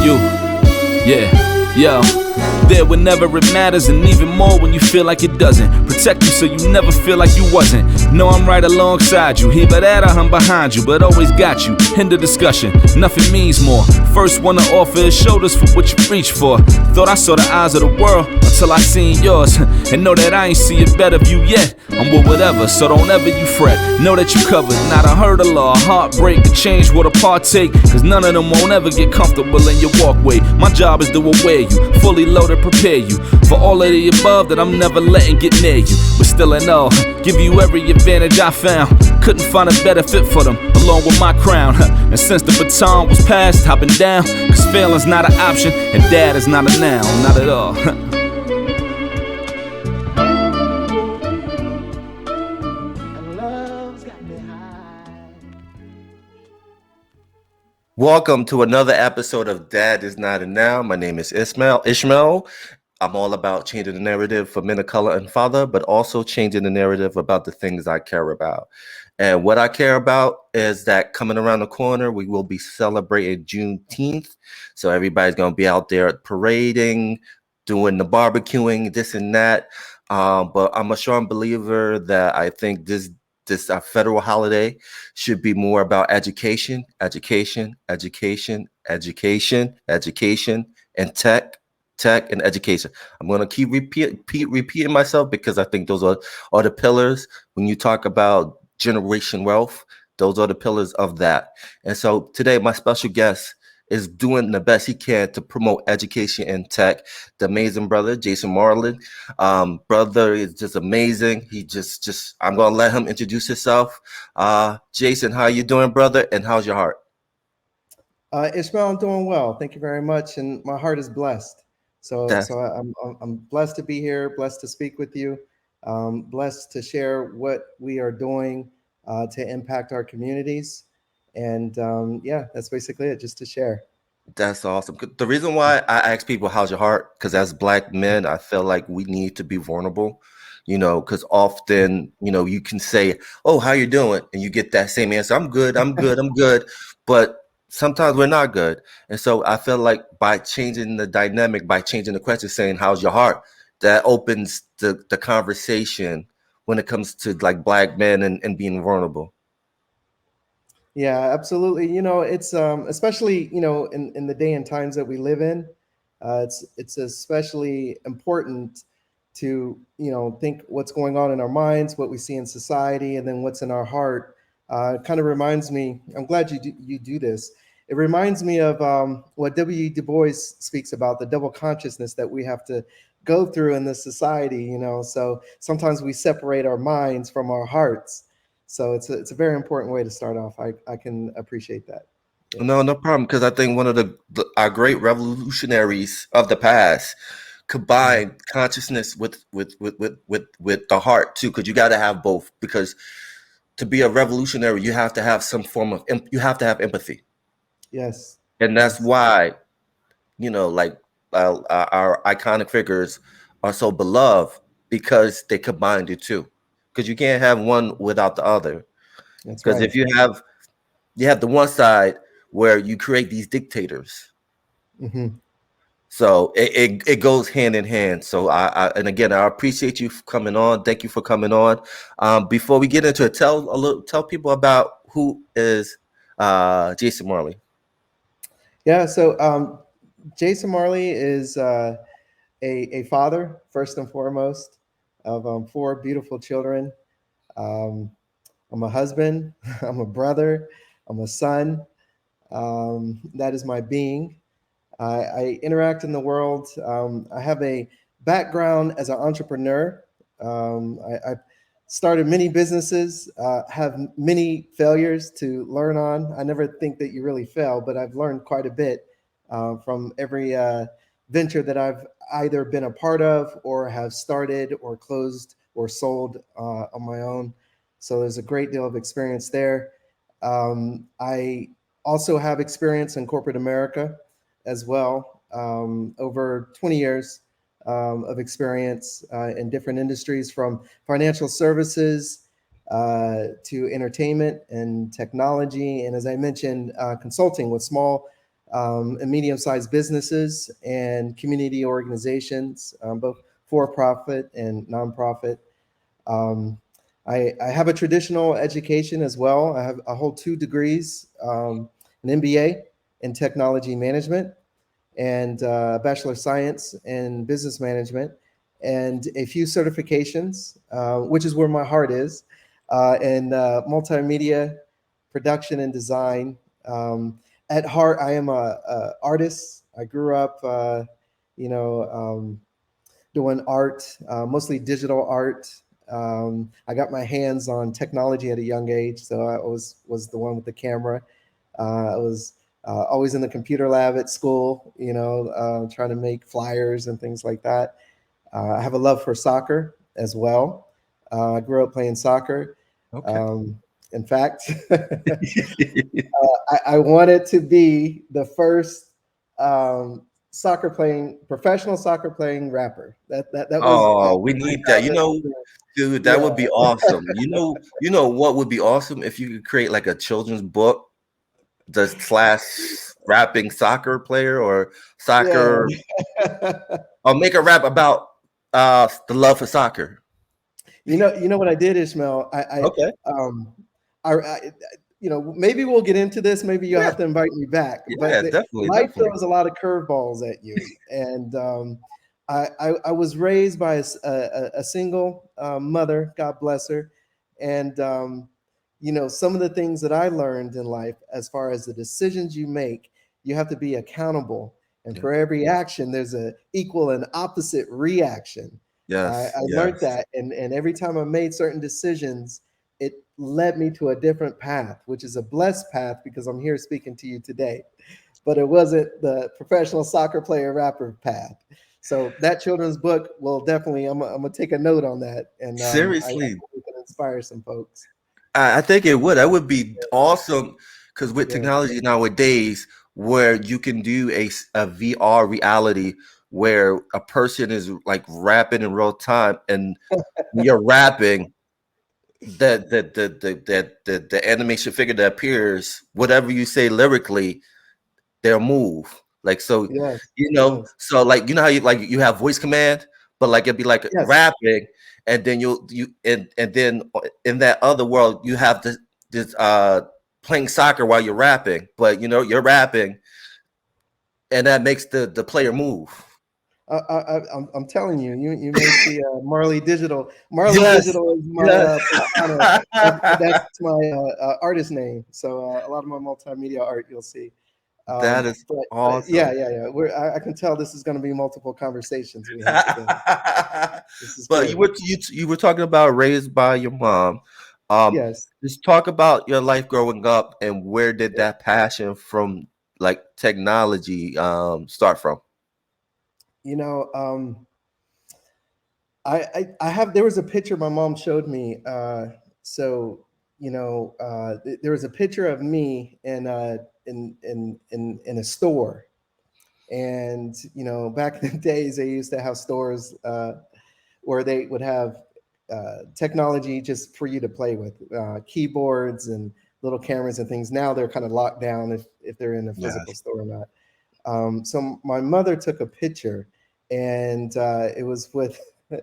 you. Yeah, yo. There whenever it matters, and even more when you feel like it doesn't. Protect you so you never feel like you wasn't. Know I'm right alongside you. Either that or I'm behind you, but always got you. End of discussion, nothing means more. First one to offer is shoulders for what you reach for. Thought I saw the eyes of the world until I seen yours. And know that I ain't see a better view yet. I'm with whatever, so don't ever you fret. Know that you covered, not a hurdle or a heartbreak. A change what a partake, cause none of them won't ever get comfortable in your walkway. My job is to aware you, fully loaded, prepare you for all of the above that I'm never letting get near you. But still in all, give you every advantage I found. Couldn't find a better fit for them, along with my crown. And since the baton was passed, I've been down. Cause failing's not an option, and dad is not a noun, not at all. Welcome to another episode of Dad is Not a Noun. My name is Ishmael. I'm all about changing the narrative for men of color and father, but also changing the narrative about the things I care about. And what I care about is that coming around the corner, we will be celebrating Juneteenth. So everybody's going to be out there parading, doing the barbecuing, this and that. But I'm a strong believer that I think this federal holiday should be more about education, and tech and education. I'm going to keep repeating myself because I think those are the pillars. When you talk about generation wealth, those are the pillars of that. And so today, my special guest is doing the best he can to promote education and tech. The amazing brother, Jason Marley. Brother is just amazing. He just I'm gonna let him introduce himself. Jason, how you doing, brother? And how's your heart? Ishmael, I'm doing well. Thank you very much. And my heart is blessed. So I'm blessed to be here, blessed to speak with you, blessed to share what we are doing to impact our communities. And that's basically it, just to share. That's awesome. The reason why I ask people, how's your heart? Because as Black men, I feel like we need to be vulnerable, because often, you can say, oh, how you doing? And you get that same answer. I'm good. But sometimes we're not good. And so I feel like by changing the dynamic, by changing the question, saying, how's your heart? That opens the conversation when it comes to like Black men and being vulnerable. Yeah, absolutely. It's especially, in the day and times that we live in, it's especially important to, think what's going on in our minds, what we see in society, and then what's in our heart. It kind of reminds me, I'm glad you do this. It reminds me of what W. Du Bois speaks about, the double consciousness that we have to go through in this society, So sometimes we separate our minds from our hearts. So it's a very important way to start off. I can appreciate that. Yeah. No problem. Because I think one of our great revolutionaries of the past combined consciousness with the heart too. Because you got to have both. Because to be a revolutionary, you have to have some form of you have to have empathy. Yes. And that's why, like our iconic figures are so beloved because they combine the two. Because you can't have one without the other. Because if you have the one side where you create these dictators. Mm-hmm. So it goes hand in hand. So I appreciate you coming on. Thank you for coming on. Before we get into it, tell people about who is Jason Marley. Yeah. So Jason Marley is a father, first and foremost, of 4 beautiful children. I'm a husband. I'm a brother. I'm a son. That is my being. I interact in the world. I have a background as an entrepreneur. I started many businesses, have many failures to learn on. I never think that you really fail, but I've learned quite a bit from every venture that I've either been a part of or have started or closed or sold on my own. So there's a great deal of experience there. I also have experience in corporate America as well, over 20 years of experience in different industries, from financial services to entertainment and technology. And as I mentioned, consulting with small and medium-sized businesses and community organizations, both for-profit and nonprofit. Um, I have a traditional education as well. I hold 2 degrees, an MBA in technology management and a Bachelor of Science in business management, and a few certifications, which is where my heart is, in multimedia production and design. At heart, I am a artist. I grew up, you know, doing art, mostly digital art. I got my hands on technology at a young age, so I was the one with the camera. I was always in the computer lab at school, trying to make flyers and things like that. I have a love for soccer as well. I grew up playing soccer. Okay. In fact, I wanted to be the first professional soccer playing rapper. That was Oh, we my need that. childhood experience. Dude, that Yeah, would be awesome. What would be awesome if you could create like a children's book, the slash rapping soccer player or yeah. soccer, or make a rap about the love for soccer. You know what I did, Ishmael. Okay. Um, I maybe we'll get into this. Maybe you'll Yeah. have to invite me back. But Yeah, definitely, life definitely. throws a lot of curveballs at you, and I was raised by a single mother, God bless her, and some of the things that I learned in life, as far as the decisions you make, you have to be accountable, and Yeah. for every action, there's a equal and opposite reaction. Yes, I learned yes. that, and every time I made certain decisions, it led me to a different path, which is a blessed path because I'm here speaking to you today. But it wasn't the professional soccer player rapper path. So that children's book will definitely, I'm gonna take a note on that, and I Seriously, hope we can inspire some folks. I think it would. That would be awesome because with Yeah, technology nowadays, where you can do a VR reality where a person is like rapping in real time, and when you're rapping, the animation figure that appears, whatever you say lyrically, they'll move. Like so, yes, yes, so like how you have voice command, but like it'd be like yes. rapping, and then and then in that other world you have this playing soccer while you're rapping, but you're rapping, and that makes the player move. I'm telling you, you may see Marley Digital. Marley Yes, Digital is my yes. persona. That's my artist name. So a lot of my multimedia art you'll see. That is But yeah, awesome. yeah, yeah. I can tell this is going to be multiple conversations we have today. This is But good. you were talking about raised by your mom. Yes. Just talk about your life growing up and where did that passion from like technology start from? You know, I have there was a picture my mom showed me. So there was a picture of me in a store. And back in the days, they used to have stores where they would have technology just for you to play with, keyboards and little cameras and things. Now they're kind of locked down if they're in a physical Yes. store or not. So my mother took a picture, and it was with a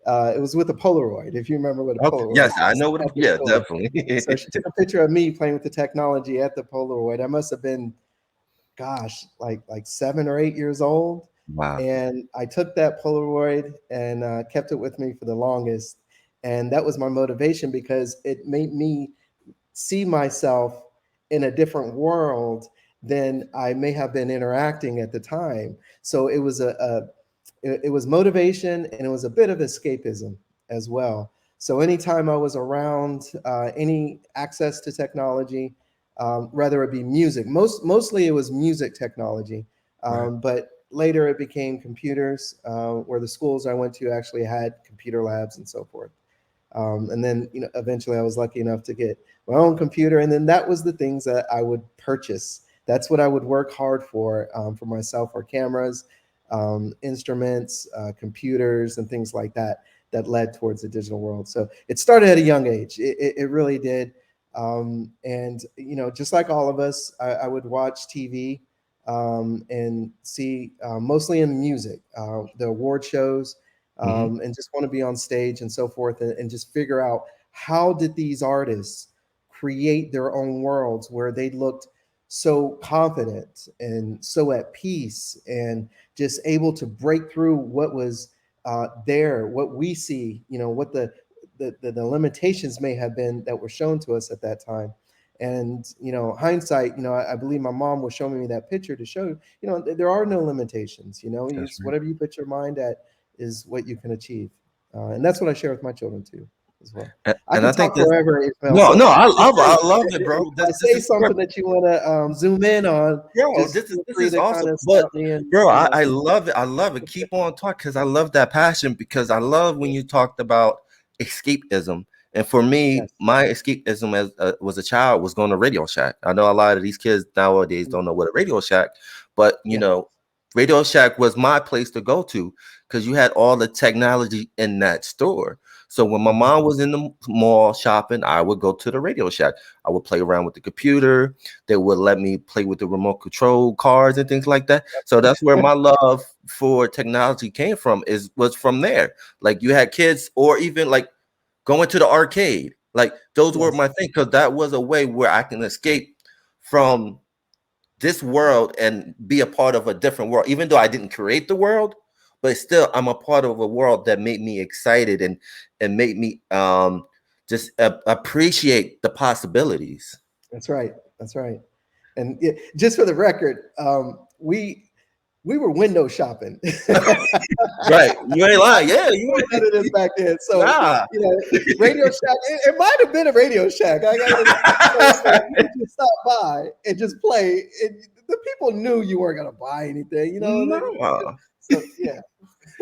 Polaroid. If you remember what a Okay. Polaroid Yes, I is know what. at the Yeah, store. definitely. So she took a picture of me playing with the technology at the Polaroid. I must have been, gosh, like 7 or 8 years old. Wow. And I took that Polaroid and kept it with me for the longest. And that was my motivation because it made me see myself in a different world than I may have been interacting at the time. So it was it was motivation, and it was a bit of escapism as well. So anytime I was around any access to technology, whether it be music, mostly it was music technology, Right. but later it became computers, where the schools I went to actually had computer labs and so forth. And then, eventually I was lucky enough to get my own computer. And then that was the things that I would purchase. That's what I would work hard for myself, or cameras, instruments, computers, and things like that, that led towards the digital world. So it started at a young age. It really did. And, just like all of us, I would watch TV. and see mostly in music, the award shows, and just want to be on stage and so forth, and just figure out how did these artists create their own worlds where they looked so confident and so at peace and just able to break through what was there, what we see, what the limitations may have been that were shown to us at that time. And hindsight, I believe my mom was showing me that picture to show there are no limitations. That's right. Whatever you put your mind at is what you can achieve, and that's what I share with my children too as well. I And can I think talk this. forever, Ismail. No, So no, if, I love it, bro. if I This say is something perfect. that you want to zoom in on, Yo, just feel this free is to kind awesome. of But stop me and bro, I say, love it. I love it. Keep on talking because I love that passion because I love when you talked about escapism. And for me, yes, my escapism as was a child was going to Radio Shack. I know a lot of these kids nowadays mm, don't know what a Radio Shack, but yeah, Radio Shack was my place to go to because you had all the technology in that store. So when my mhm, mom was in the mall shopping, I would go to the Radio Shack. I would play around with the computer. They would let me play with the remote control cars and things like that. So that's where my love for technology came from. Was from there. Like you had kids, or even like going to the arcade. Like those were yes, my thing because that was a way where I can escape from this world and be a part of a different world. Even though I didn't create the world, but still I'm a part of a world that made me excited and made me just appreciate the possibilities. that's right, that's right. And just for the record, we were window shopping. Right. You ain't lying. Yeah, More you than it is back then. So, nah. Radio Shack, it might have been a Radio Shack. I got so you could just stop by and just play. And the people knew you weren't going to buy anything, No. So, yeah.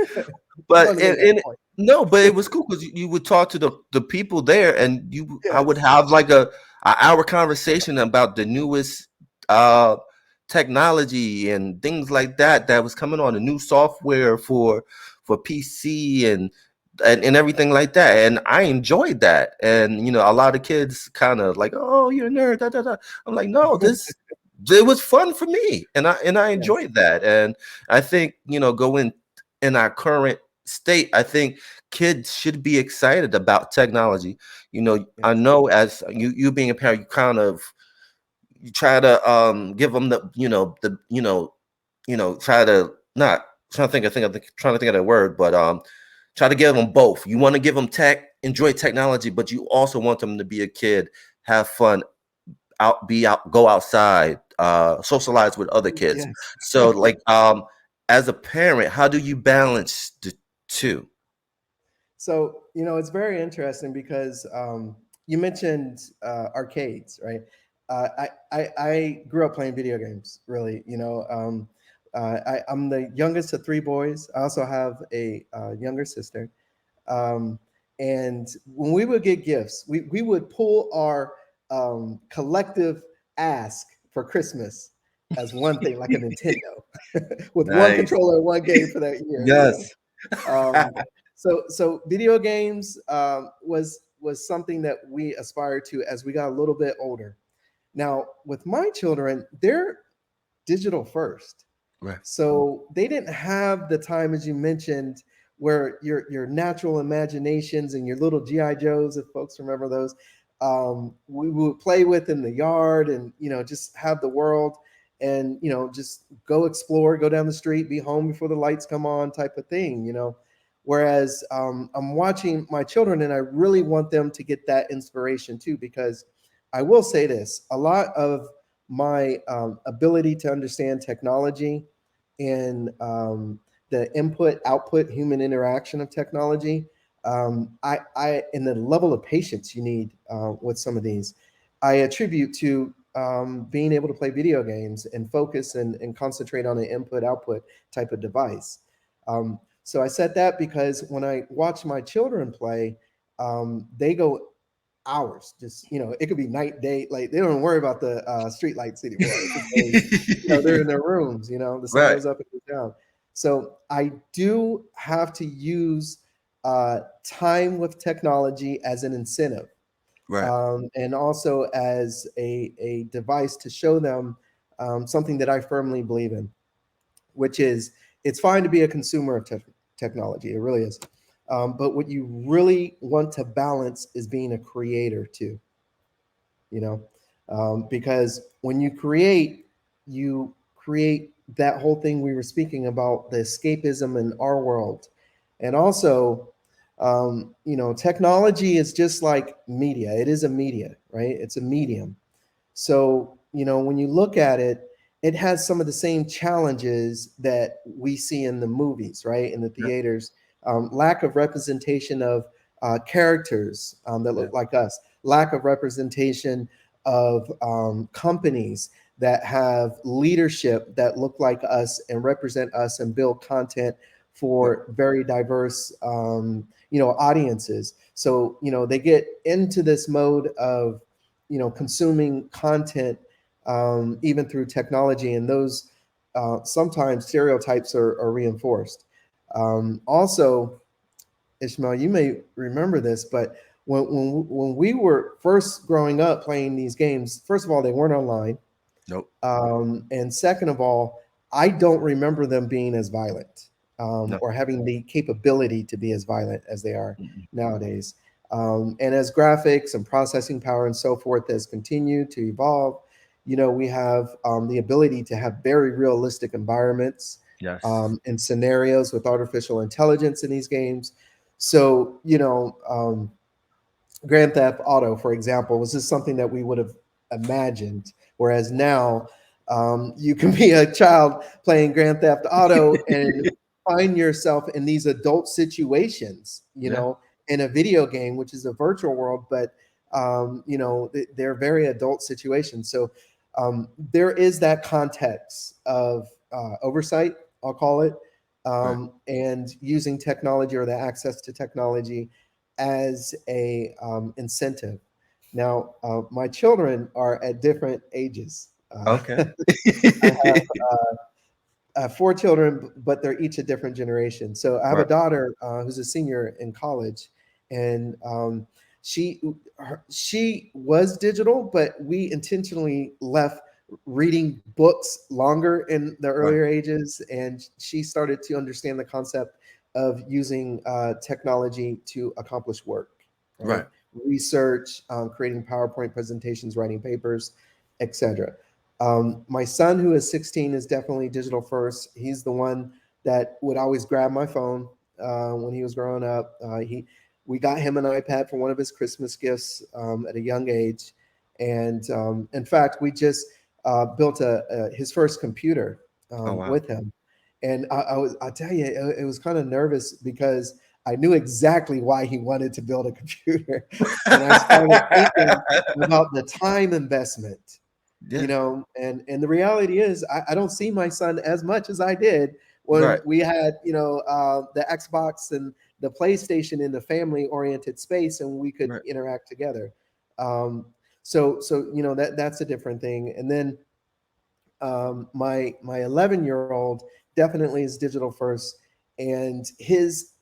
Just But wanted to make that and point. no, but it was cool because you would talk to the people there, and I would Yes. have like a hour conversation about the newest uh technology and things like that was coming on, the new software for PC and everything like that. And I enjoyed that. And a lot of kids kind of like, oh, you're a nerd. Da, da, da. I'm like, no, it was fun for me, and I Yes. enjoyed that. And I think going in our current state, I think kids should be excited about technology. I Yes. know as you being a parent, you try to give them try to not trying to trying to think of that word, but try to give them both. You want to give them enjoy technology, but you also want them to be a kid, have fun, be out, go outside, socialize with other kids. Yes. So like as a parent, how do you balance the two? So, it's very interesting because you mentioned arcades, right? I grew up playing video games, really. I'm the youngest of three boys. I also have a younger sister. Um, and when we would get gifts, we would pull our collective ask for Christmas as one thing, like a Nintendo, with one Nice. controller and one game for that year. Yes. So video games was something that we aspired to as we got a little bit older. Now with my children, they're digital first, Right. so they didn't have the time, as you mentioned, where your natural imaginations and your little GI Joes, if folks remember those, we would play with in the yard, and just have the world, and just go explore, go down the street, be home before the lights come on, type of thing. Whereas I'm watching my children, and I really want them to get that inspiration too, because I will say this: a lot of my ability to understand technology and the input output human interaction of technology, I and the level of patience you need with some of these, I attribute to being able to play video games and focus and concentrate on an input output type of device. So I said that because when I watch my children play, they go hours. Just it could be night, day. Like they don't worry about the street lights anymore because they're in their rooms. The sun Right. goes up and goes down. So I do have to use time with technology as an incentive, Right. and also as a device to show them something that I firmly believe in, which is it's fine to be a consumer of technology. It really is. But what you really want to balance is being a creator too, because when you create that whole thing we were speaking about, the escapism in our world. And also, technology is just like media. It is a media, right? It's a medium. So, when you look at it, it has some of the same challenges that we see in the movies, right? In the Yeah. theaters, lack of representation of characters that Yeah. look like us, lack of representation of companies that have leadership that look like us and represent us and build content for very diverse, audiences. So, they get into this mode of, consuming content, even through technology, and those sometimes stereotypes are reinforced. Also, Ishmael, you may remember this, but when we were first growing up playing these games, first of all, they weren't online. Nope. And second of all, I don't remember them being as violent, No. or having the capability to be as violent as they are Mm-mm. nowadays. And as graphics and processing power and so forth has continued to evolve, we have the ability to have very realistic environments, Yes. and scenarios with artificial intelligence in these games. So, Grand Theft Auto, for example, was just something that we would have imagined. Whereas now, you can be a child playing Grand Theft Auto and find yourself in these adult situations, Yeah. in a video game, which is a virtual world, but they're very adult situations. So there is that context of oversight, I'll call it, Right. and using technology or the access to technology as a incentive. Now, my children are at different ages. Okay. I have 4 children, but they're each a different generation. So I have a Right. daughter who's a senior in college, and she she was digital, but we intentionally left reading books longer in the Right. earlier ages, and she started to understand the concept of using technology to accomplish work, right? Right. Research, creating PowerPoint presentations, writing papers, etc. My son, who is 16, is definitely digital first. He's the one that would always grab my phone when he was growing up. We got him an iPad for one of his Christmas gifts at a young age, and in fact, we just built his first computer Oh wow. with him. And I tell you, it was kind of nervous because I knew exactly why he wanted to build a computer, and I started thinking about the time investment, Yeah. and the reality is I don't see my son as much as I did when Right. we had the Xbox and the PlayStation in the family oriented space, and we could Right. interact together. So that's a different thing. And then my 11-year-old definitely is digital first, and his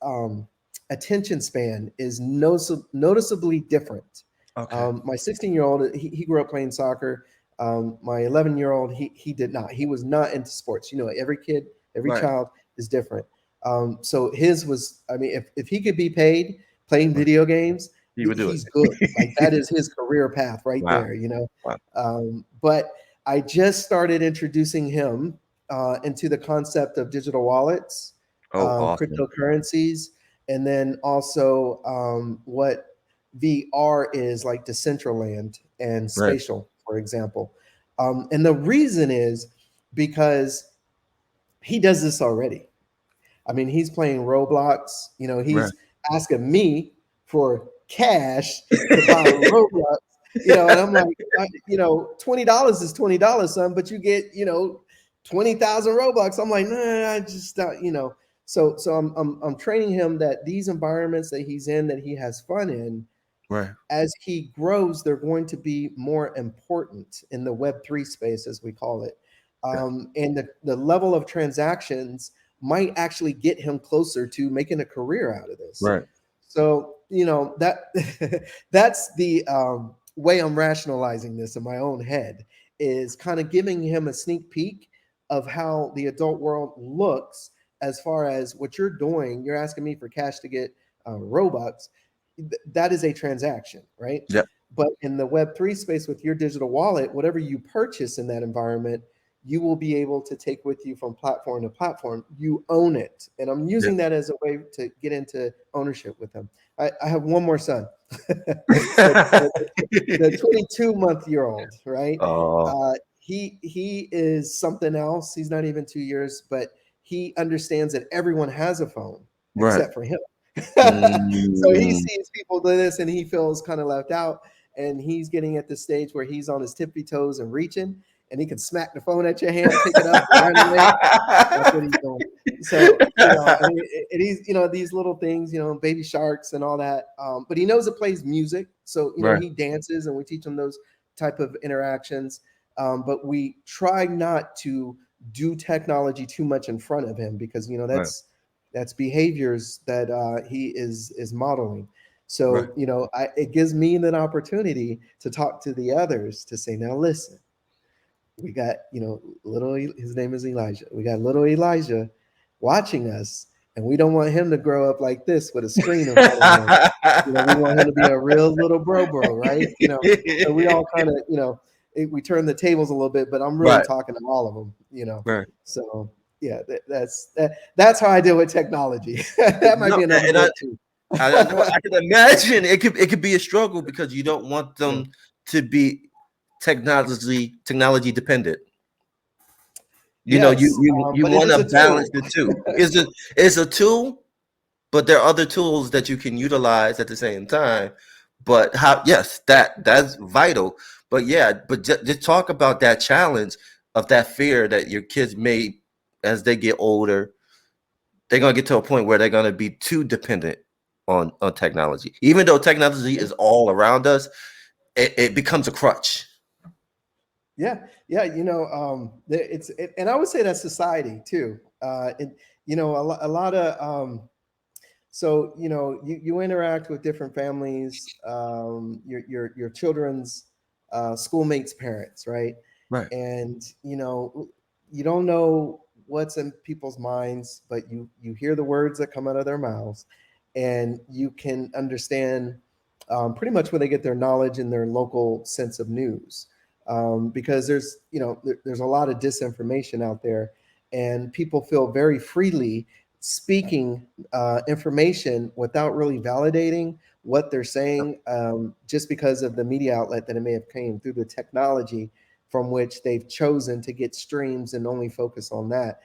attention span is noticeably different. Okay. My 16-year-old, he grew up playing soccer. My 11-year-old, he did not. He was not into sports. Every kid, every Right. child is different. So his was, I mean, if he could be paid playing Right. video games, He would do he's good. Like it. that is his career path right Wow. there. Wow. But I just started introducing him into the concept of digital wallets, Oh, awesome. cryptocurrencies, and then also what VR is, like Decentraland and Right. spatial, for example. And the reason is because he does this already. I mean, he's playing Roblox. Right. He's asking me for cash to buy Roblox. And I'm like, $20 is $20, son, but you get 20,000 Robux. I'm like, nah, I just So I'm training him that these environments that he's in, that he has fun in, Right. as he grows, they're going to be more important in the Web3 space, as we call it. Yeah. And the level of transactions might actually get him closer to making a career out of this. Right. So, that that's the way I'm rationalizing this in my own head. is kind of giving him a sneak peek of how the adult world looks as far as what you're doing. You're asking me for cash to get Robux. That is a transaction, right? Yep. But in the Web3 space with your digital wallet, whatever you purchase in that environment, you will be able to take with you from platform to platform. You own it. And I'm using that as a way to get into ownership with them. I have one more son, the 22-month-year-old, right? Oh, He is something else. He's not even 2 years, but he understands that everyone has a phone right. except for him. So he Mm. sees people do this and he feels kind of left out. And he's getting at the stage where he's on his tippy toes and reaching, and he can smack the phone at your hand, pick it up, and run away. That's what he's doing. So, and he's, these little things, baby sharks and all that. But he knows it plays music. So, Right. he dances and we teach him those type of interactions. But we try not to do technology too much in front of him because, Right. that's behaviors that he is modeling. Right. So, it gives me an opportunity to talk to the others to say, now listen, we got, his name is Elijah. We got little Elijah watching us, and we don't want him to grow up like this with a screen in front of him. We want him to be a real little bro, right? So we all kind of, we turn the tables a little bit, but I'm really Right. talking to all of them, Right. So yeah, that's how I deal with technology. That might be another book too. I know, I can imagine it could be a struggle because you don't want them to be technology dependent. You but it want is to a balance tool. the two. It's a tool, but there are other tools that you can utilize at the same time. But that's vital. But just talk about that challenge of that fear that your kids may, as they get older, they're gonna get to a point where they're gonna be too dependent on technology. Even though technology is all around us, it becomes a crutch. Yeah, and I would say that's society too. A lot of so you interact with different families, your children's schoolmates' parents, right? Right. And you don't know what's in people's minds, but you hear the words that come out of their mouths, and you can understand pretty much where they get their knowledge and their local sense of news. Because there's a lot of disinformation out there, and people feel very freely speaking information without really validating what they're saying, just because of the media outlet that it may have came through, the technology from which they've chosen to get streams and only focus on that.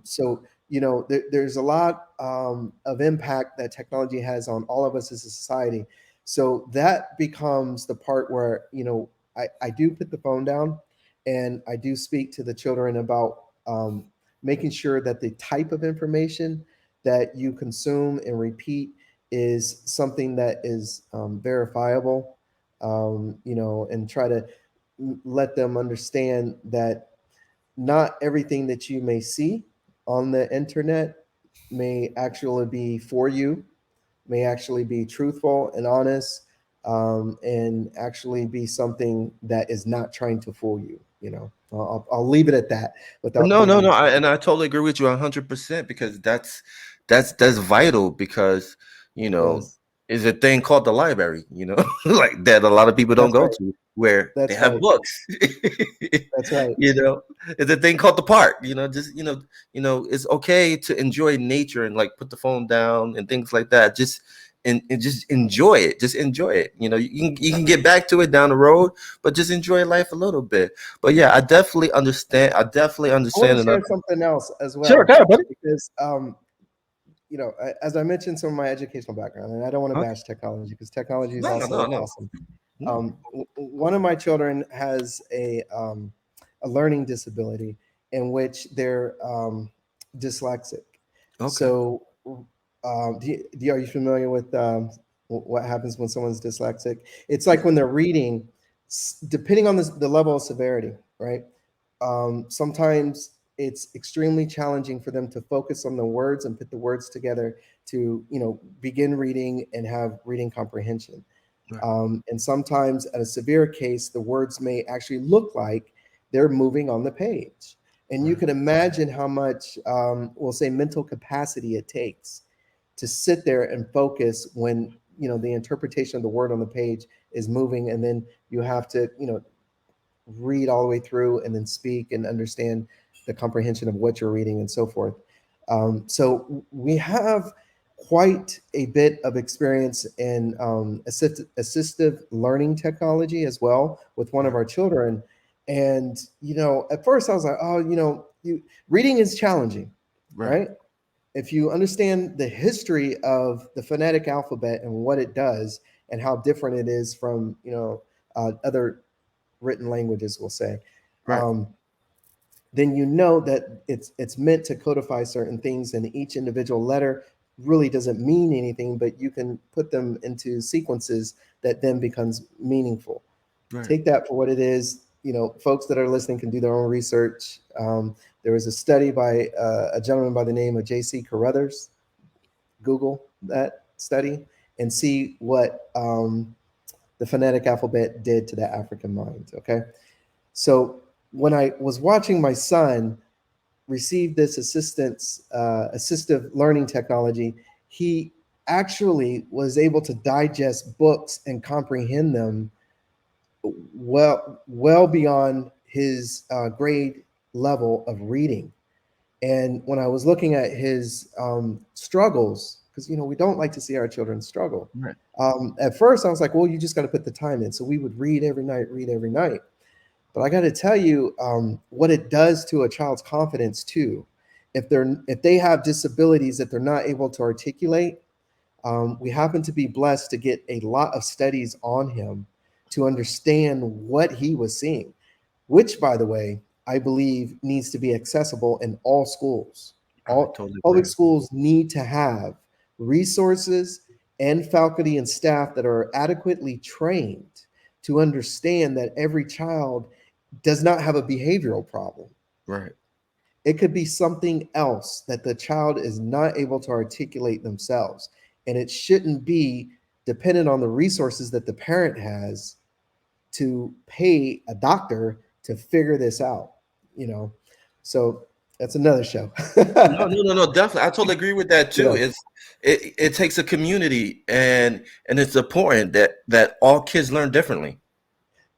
So there's a lot of impact that technology has on all of us as a society. So that becomes the part where I do put the phone down, and I do speak to the children about making sure that the type of information that you consume and repeat is something that is verifiable, and try to let them understand that not everything that you may see on the internet may actually be for you, may actually be truthful and honest, and actually be something that is not trying to fool you. I'll leave it at that without No, getting no, no. into And I totally agree with you 100% because that's vital because yes, is a thing called the library, like that a lot of people don't that's go right. to where they That's have right. books. That's right. It's a thing called the park. Just it's okay to enjoy nature and like put the phone down and things like that. And just enjoy it. Just enjoy it. You can get back to it down the road, but just enjoy life a little bit. But yeah, I definitely understand. I want to And share something else as sure, well, go ahead, buddy. because as I mentioned, some of my educational background, and I don't want to Okay. bash technology because technology is No, also no, no, awesome. no. One of my children has a learning disability in which they're dyslexic. Okay. So, are you familiar with what happens when someone's dyslexic? It's like when they're reading, depending on the level of severity, right? Sometimes it's extremely challenging for them to focus on the words and put the words together to begin reading and have reading comprehension. Right. And sometimes at a severe case, the words may actually look like they're moving on the page. And you Right. can imagine how much, we'll say, mental capacity it takes to sit there and focus when, the interpretation of the word on the page is moving, and then you have to, read all the way through and then speak and understand the comprehension of what you're reading and so forth. So we have quite a bit of experience in assistive learning technology as well with one of Right. our children. And, at first I was like, oh, reading is challenging, Right. right? If you understand the history of the phonetic alphabet and what it does and how different it is from, other written languages, we'll say, Right. um, then you know that it's meant to codify certain things, and each individual letter really doesn't mean anything, but you can put them into sequences that then becomes meaningful. Right. Take that for what it is. Folks that are listening can do their own research. There was a study by a gentleman by the name of J.C. Carruthers. Google that study and see what the phonetic alphabet did to the African mind. Okay. So when I was watching my son receive this assistive learning technology, he actually was able to digest books and comprehend them well beyond his grade level of reading. And when I was looking at his struggles, because we don't like to see our children struggle. Right. At first, I was like, well, you just got to put the time in. So we would read every night. But I got to tell you what it does to a child's confidence too. If they have disabilities that they're not able to articulate, we happen to be blessed to get a lot of studies on him to understand what he was seeing, which, by the way, I believe needs to be accessible in all schools. I All totally public agree. schools need to have resources and faculty and staff that are adequately trained to understand that every child does not have a behavioral problem. Right. It could be something else that the child is not able to articulate themselves. And it shouldn't be dependent on the resources that the parent has to pay a doctor to figure this out, you know. So that's another show. No, no, no, no, definitely. I totally agree with that too. Yeah, It takes a community, and it's important that all kids learn differently.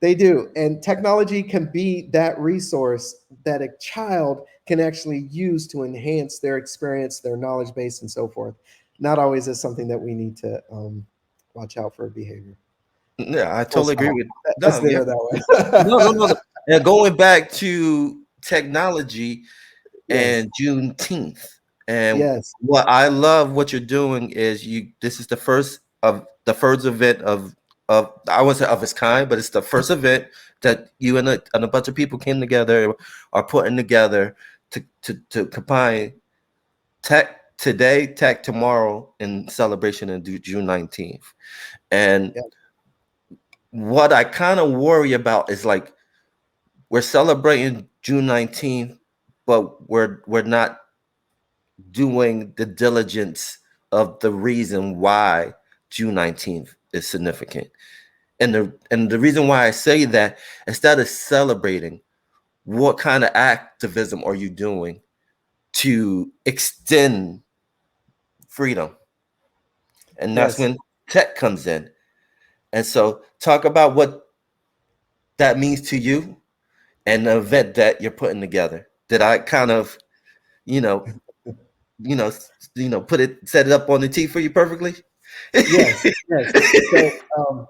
they do. And technology can be that resource that a child can actually use to enhance their experience, their knowledge base, and so forth. Not always is something that we need to watch out for behavior. Yeah, I Full totally agree stop. with. Let's No, leave yeah, it that no, no, no, way. no. And going back to technology Yes. and Juneteenth, and Yes. what I love what you're doing is you. This is the first event of I wouldn't say of its kind, but it's the first event that you and a bunch of people came together, are putting together to combine tech today, tech tomorrow, in celebration of June 19th. And Yeah. what I kind of worry about is like we're celebrating June 19th, but we're not doing the diligence of the reason why June 19th is significant. And the reason why I say that, instead of celebrating, what kind of activism are you doing to extend freedom? And that's Yes. when tech comes in. And so talk about what that means to you and the event that you're putting together. Did I kind of, you know, you know, set it up on the tee for you perfectly? Yes. Yes. So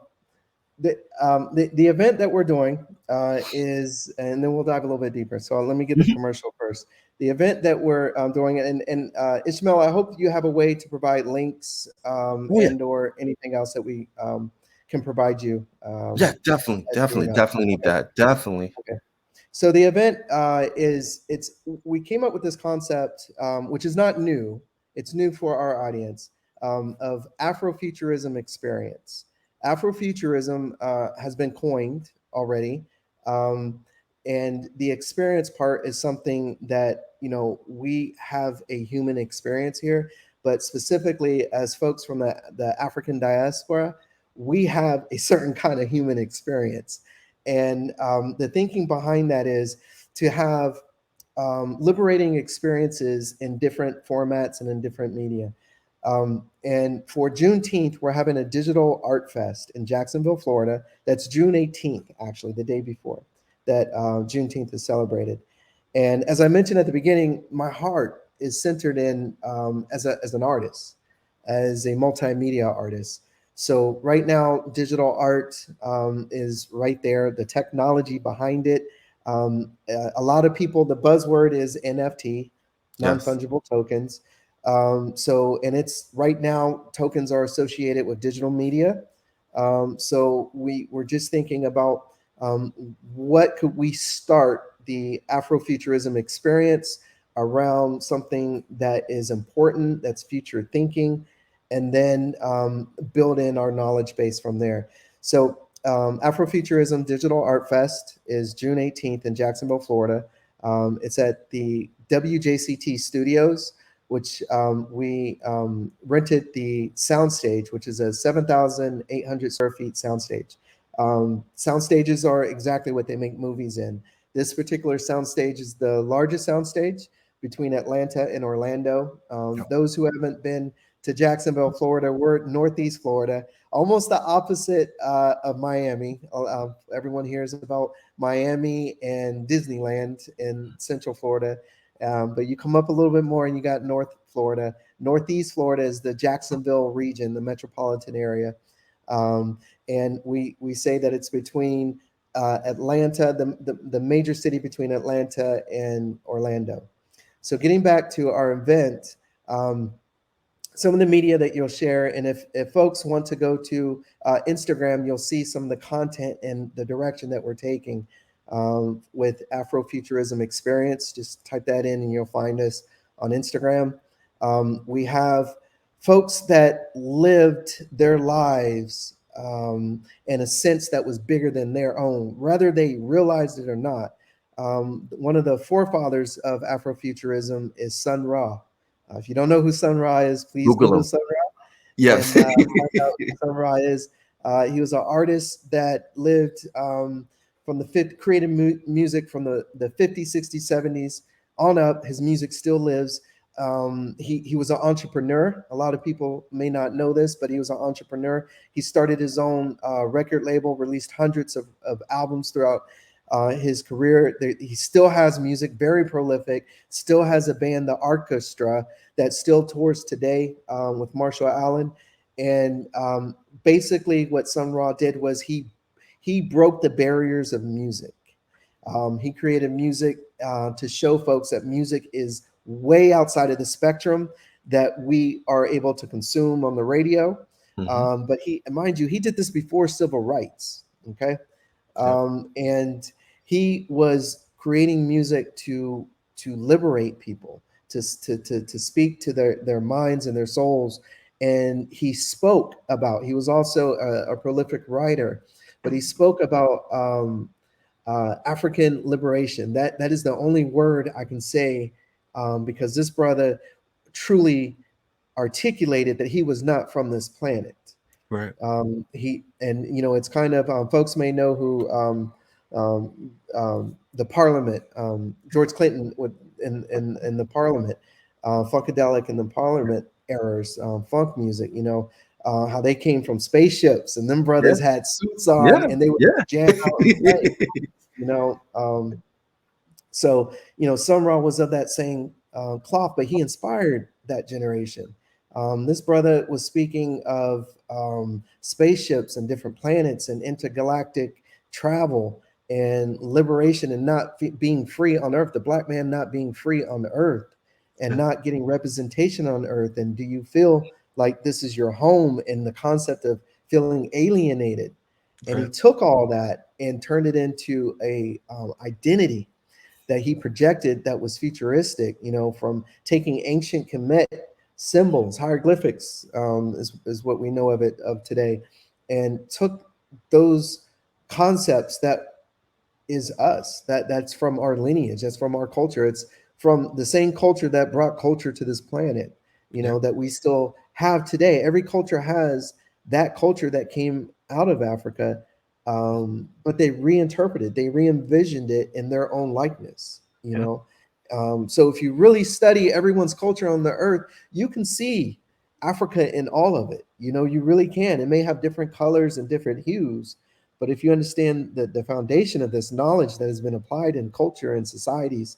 the event that we're doing is, and then we'll dive a little bit deeper. So let me get the Mhm. commercial first. The event that we're doing, and Ishmael, I hope you have a way to provide links Oh yeah, and or anything else that we can provide you yeah, definitely, as the definitely, email. definitely need Okay. that, definitely. Okay. So the event we came up with this concept, which is not new. It's new for our audience, of Afrofuturism Experience. Afrofuturism has been coined already, and the experience part is something that we have a human experience here, but specifically as folks from the African diaspora, we have a certain kind of human experience. And the thinking behind that is to have liberating experiences in different formats and in different media. And for Juneteenth, we're having a digital art fest in Jacksonville, Florida. That's June 18th, actually, the day before that Juneteenth is celebrated. And as I mentioned at the beginning, my heart is centered in as an artist, as a multimedia artist. So right now, digital art is right there, the technology behind it. A lot of people, the buzzword is NFT, Yes. non-fungible tokens. And it's right now, tokens are associated with digital media. So we're just thinking about what could we start the Afrofuturism experience around something that is important, that's future thinking, and then build in our knowledge base from there. So Afrofuturism Digital Art Fest is June 18th in Jacksonville, Florida. It's at the WJCT Studios, which we rented the soundstage, which is a 7,800 square feet soundstage. Sound stages are exactly what they make movies in. This particular soundstage is the largest soundstage between Atlanta and Orlando. Those who haven't been to Jacksonville, Florida, we're Northeast Florida, almost the opposite of Miami. Everyone hears about Miami and Disneyland in Central Florida. But you come up a little bit more and you got North Florida. Northeast Florida is the Jacksonville region, the metropolitan area. And we say that it's between Atlanta, the major city between Atlanta and Orlando. So getting back to our event, some of the media that you'll share, and if folks want to go to Instagram, you'll see some of the content and the direction that we're taking with Afrofuturism Experience. Just type that in and you'll find us on Instagram. We have folks that lived their lives in a sense that was bigger than their own, whether they realized it or not. One of the forefathers of Afrofuturism is Sun Ra. If you don't know who Sun Ra is, please Google Google them. Sun Ra Yes. and find out who Sun Ra is. He was an artist that lived from the created music from the 50s, 60s, 70s on up. His music still lives. He was an entrepreneur. A lot of people may not know this, but he was an entrepreneur. He started his own record label, released hundreds of albums throughout his career. He still has music, very prolific, still has a band, the Orchestra, that still tours today with Marshall Allen. And basically what Sun Ra did was he broke the barriers of music. He created music to show folks that music is way outside of the spectrum that we are able to consume on the radio. But mind you, he did this before civil rights. Okay. And he was creating music to liberate people, to speak to their minds and their souls. And he spoke about, he was also a prolific writer, but he spoke about African liberation. That is the only word I can say, because this brother truly articulated that he was not from this planet. Right. It's kind of folks may know who the Parliament, George Clinton would in the Parliament, Funkadelic in the Parliament eras, funk music. How they came from spaceships, and them brothers had suits on, Yeah. and they would Yeah. jam out and play. Sun Ra was of that same cloth, but he inspired that generation. This brother was speaking of spaceships and different planets and intergalactic travel and liberation and not being free on Earth, the black man not being free on the Earth and not getting representation on Earth. And do you feel like this is your home, and the concept of feeling alienated? And he took all that and turned it into a identity that he projected that was futuristic, from taking ancient Kemet symbols, hieroglyphics, is what we know of today, and took those concepts that is us, that's from our lineage, that's from our culture. It's from the same culture that brought culture to this planet, that we still have today. Every culture has that culture that came out of Africa, but they reinterpreted, they re-envisioned it in their own likeness, you Yeah. know. So if you really study everyone's culture on the earth, you can see Africa in all of it. You know, you really can. It may have different colors and different hues, but if you understand the foundation of this knowledge that has been applied in culture and societies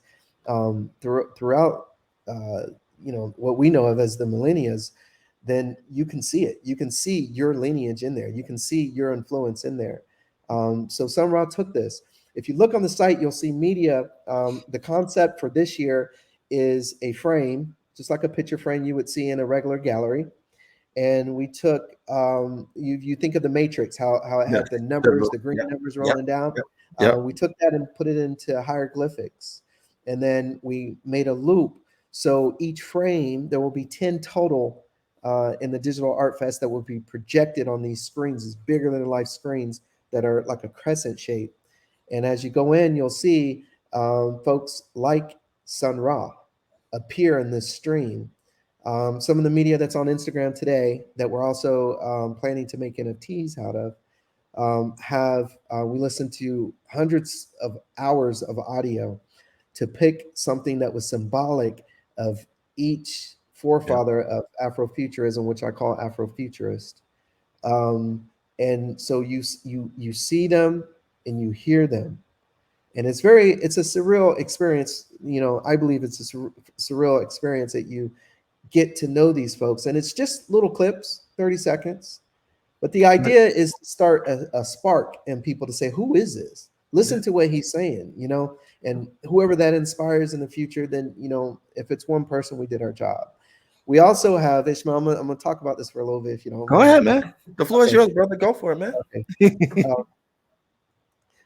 throughout, you know, what we know of as the millennia, then you can see it. You can see your lineage in there. You can see your influence in there. So Sun Ra took this. If you look on the site, you'll see media. The concept for this year is a frame, just like a picture frame you would see in a regular gallery. And we took, you think of the Matrix, how it Yes. had the numbers, the green Yep. numbers Yep. rolling down. Yep. Yep. We took that and put it into hieroglyphics. And then we made a loop. So each frame, there will be 10 total in the Digital Art Fest that will be projected on these screens, these bigger than life screens that are like a crescent shape. And as you go in, you'll see folks like Sun Ra appear in this stream. Some of the media that's on Instagram today that we're also planning to make NFTs out of we listened to hundreds of hours of audio to pick something that was symbolic of each forefather of Afrofuturism, which I call Afrofuturist. And so you see them and you hear them, and it's a surreal experience. You know, I believe it's a surreal experience that you get to know these folks, and it's just little clips, 30 seconds. But the idea is to start a spark in people to say, who is this? Listen to what he's saying, you know, and whoever that inspires in the future, then, you know, if it's one person, we did our job. We also have Ishmael. I'm gonna talk about this for a little bit, if you don't Go mind. ahead, man. The floor is Okay. yours, brother. Go for it, man. Okay.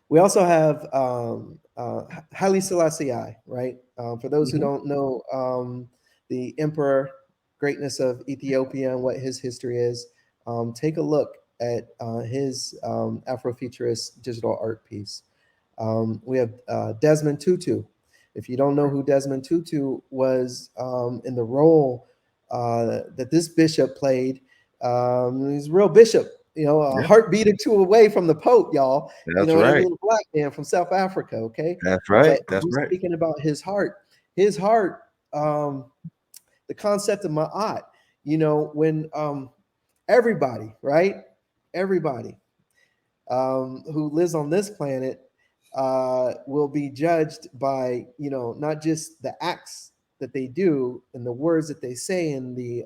We also have Haile Selassie I, right? For those who don't know, the emperor greatness of Ethiopia and what his history is, take a look at his Afrofuturist digital art piece. We have Desmond Tutu. If you don't know who Desmond Tutu was in the role that this bishop played, he's a real bishop, you know, a heartbeat or two away from the Pope, y'all. You That's know, and a right. little black man from South Africa, okay? That's right. But That's he's right. speaking about his heart. His heart, the concept of ma'at, you know, when everybody, right? Everybody who lives on this planet will be judged by, you know, not just the acts that they do and the words that they say and the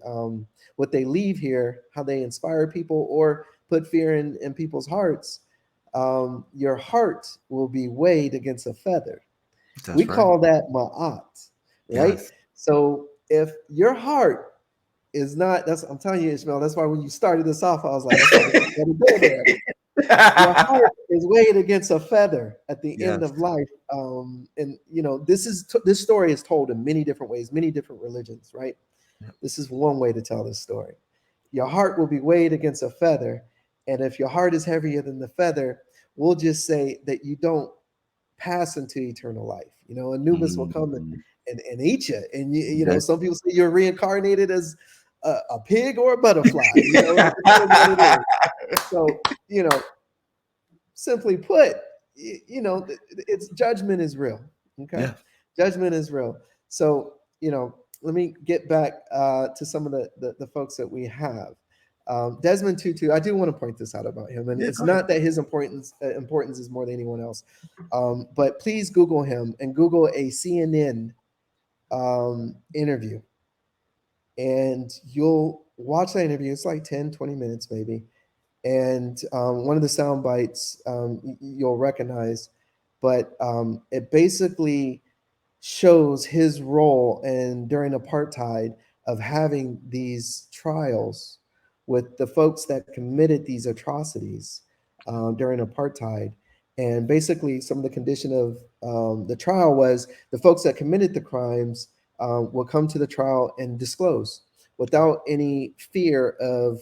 what they leave here, how they inspire people or put fear in people's hearts. Your heart will be weighed against a feather. That's We right. call that ma'at, right? Yes. So if your heart is not, that's, I'm telling you, Ishmael, that's why when you started this off, I was like, okay, let me go there. Your heart is weighed against a feather at the end Yes. of life. And you know, this story is told in many different ways, many different religions, right? This is one way to tell this story. Your heart will be weighed against a feather, and if your heart is heavier than the feather, we'll just say that you don't pass into eternal life. You know, Anubis will come and eat you, and you know, some people say you're reincarnated as a pig or a butterfly. You know, it depends what it is. So, you know, simply put, you know, it's judgment is real. Okay, Yeah. judgment is real. So, you know, let me get back to some of the folks that we have. Desmond Tutu, I do want to point this out about him, and Yeah, it's go ahead. not that his importance is more than anyone else, but please Google him and Google a CNN interview, and you'll watch that interview. It's like 10, 20 minutes maybe. And one of the sound bites you'll recognize, but it basically shows his role in during apartheid of having these trials with the folks that committed these atrocities during apartheid. And basically, some of the condition of the trial was the folks that committed the crimes will come to the trial and disclose without any fear of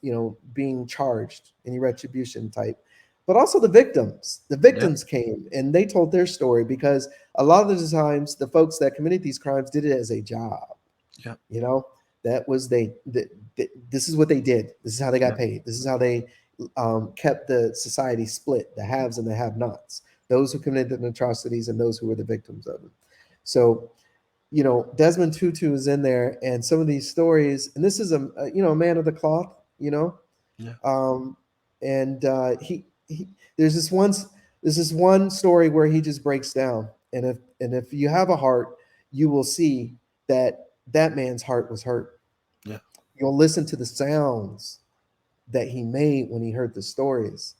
you know, being charged, any retribution type. But also the victims. The victims came and they told their story, because a lot of the times the folks that committed these crimes did it as a job. Yeah. You know, That was this is what they did. This is how they got paid. This is how they kept the society split, the haves and the have-nots, those who committed the atrocities and those who were the victims of them. So, Desmond Tutu is in there, and some of these stories, and this is a man of the cloth, Yeah. And he there's this one story where he just breaks down, and if you have a heart, you will see that man's heart was hurt. Yeah. You'll listen to the sounds that he made when he heard the stories,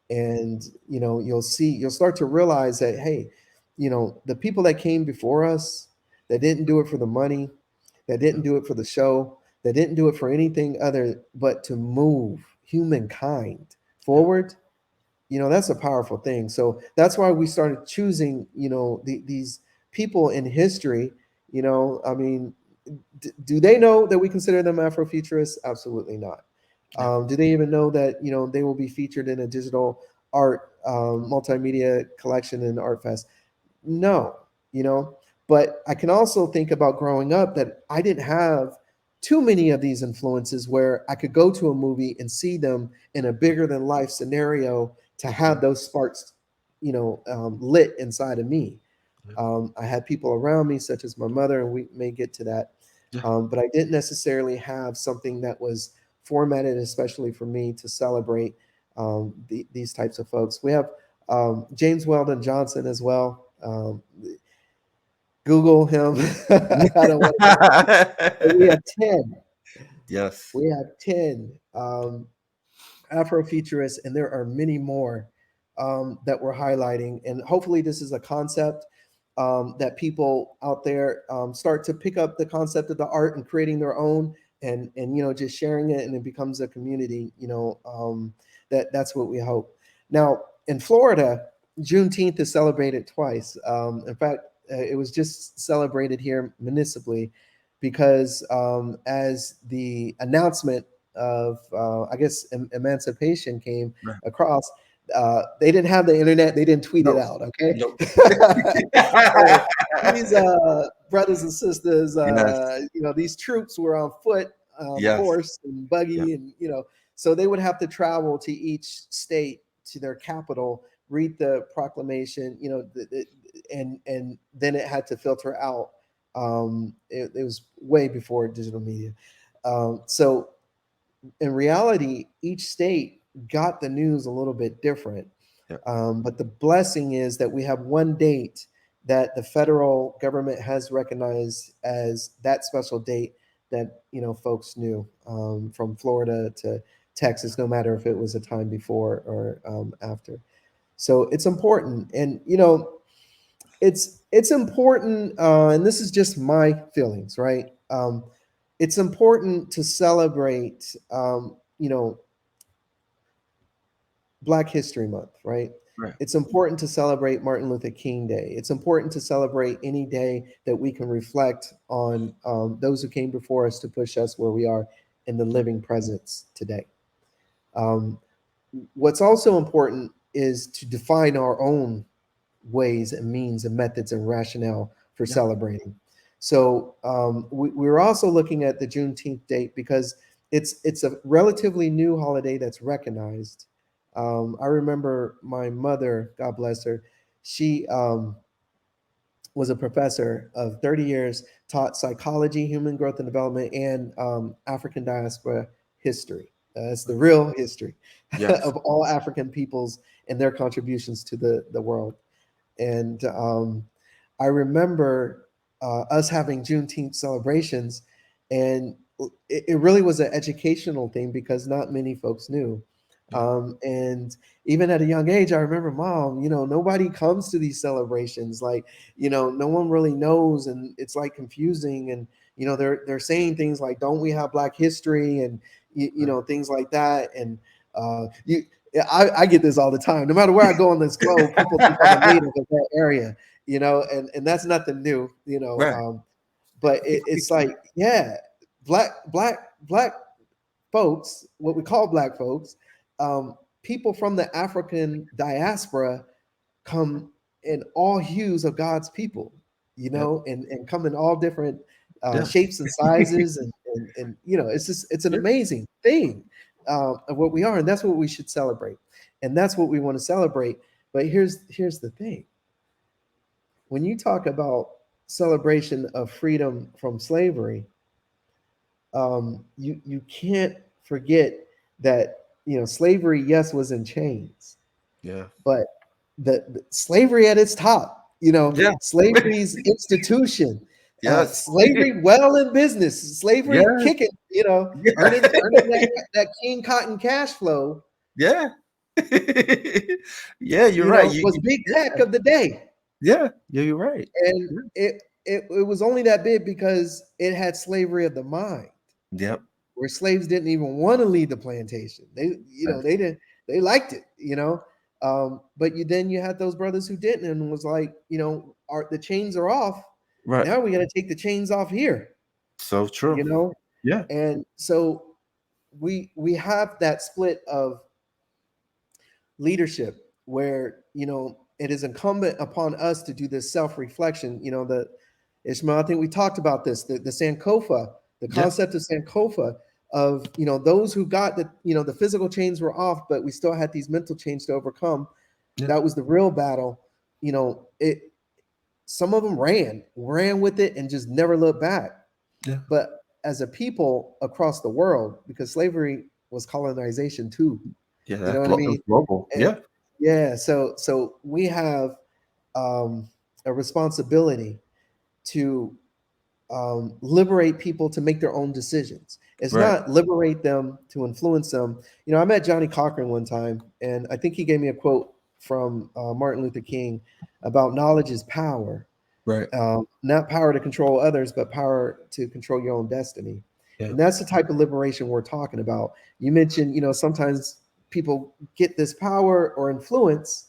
and you'll start to realize that, hey, the people that came before us, that didn't do it for the money, that didn't do it for the show, that didn't do it for anything other but to move humankind forward. That's a powerful thing. So that's why we started choosing these people in history. I mean, do they know that we consider them Afrofuturists? Absolutely not. Do they even know that they will be featured in a digital art multimedia collection in Art Fest? No. But I can also think about growing up that I didn't have too many of these influences where I could go to a movie and see them in a bigger than life scenario to have those sparks lit inside of me. I had people around me, such as my mother, and we may get to that. But I didn't necessarily have something that was formatted especially for me to celebrate these types of folks. We have James Weldon Johnson as well. Google him. I don't want to. We have 10. Yes. We have 10 Afrofuturists, and there are many more that we're highlighting. And hopefully this is a concept that people out there start to pick up the concept of the art and creating their own, and just sharing it, and it becomes a community. That's what we hope. Now in Florida, Juneteenth is celebrated twice. In fact, it was just celebrated here municipally because as the announcement of I guess emancipation came across, they didn't have the internet, they didn't tweet it out. Okay. Nope. So these brothers and sisters, Yes. these troops were on foot, Yes. horse and buggy, and so they would have to travel to each state, to their capital, read the proclamation, and then it had to filter out. It was way before digital media. So in reality, each state got the news a little bit different. But the blessing is that we have one date that the federal government has recognized as that special date that folks knew, from Florida to Texas, no matter if it was a time before or after. So it's important, and it's important, and this is just my feelings, right? It's important to celebrate, Black History Month, right? Right. It's important to celebrate Martin Luther King Day. It's important to celebrate any day that we can reflect on those who came before us to push us where we are in the living presence today. What's also important is to define our own ways and means and methods and rationale for celebrating. So we're also looking at the Juneteenth date because it's a relatively new holiday that's recognized. I remember my mother, God bless her, she was a professor of 30 years, taught psychology, human growth and development, and African diaspora history. It's the real history of all African peoples and their contributions to the world. And I remember us having Juneteenth celebrations, and it really was an educational thing because not many folks knew. And even at a young age, I remember, Mom, nobody comes to these celebrations. Like, no one really knows, and it's like confusing. And they're saying things like, "Don't we have Black history?" and things like that. And I get this all the time. No matter where I go on this globe, people think I'm a native of that area, and that's nothing new, but it's like, black folks, what we call Black folks, people from the African diaspora come in all hues of God's people, and come in all different shapes and sizes and it's an amazing thing of what we are, and that's what we should celebrate, and that's what we want to celebrate. But here's the thing: when you talk about celebration of freedom from slavery, you can't forget that slavery, yes, was in chains, but the slavery at its top, slavery's institution, slavery well in business, slavery kicking, earning that king cotton cash flow. Yeah. Yeah, you're right. Was big tech of the day. Yeah, you're right. And it was only that big because it had slavery of the mind. Yep. Where slaves didn't even want to leave the plantation. They liked it, but then you had those brothers who didn't, and was like, the chains are off. Right. Now we got to take the chains off here. So true. Yeah. And so we have that split of leadership where, it is incumbent upon us to do this self-reflection. Ishmael, I think we talked about this, the Sankofa, the concept of Sankofa, of those who got the physical chains were off, but we still had these mental chains to overcome. That was the real battle. Some of them ran with it and just never looked back. But as a people across the world, because slavery was colonization too. You know what I mean? Global. So we have a responsibility to liberate people to make their own decisions. It's not liberate them to influence them. I met Johnny Cochran one time, and I think he gave me a quote from Martin Luther King about knowledge is power. Right. Not power to control others, but power to control your own destiny. Yeah. And that's the type of liberation we're talking about. You mentioned, sometimes people get this power or influence.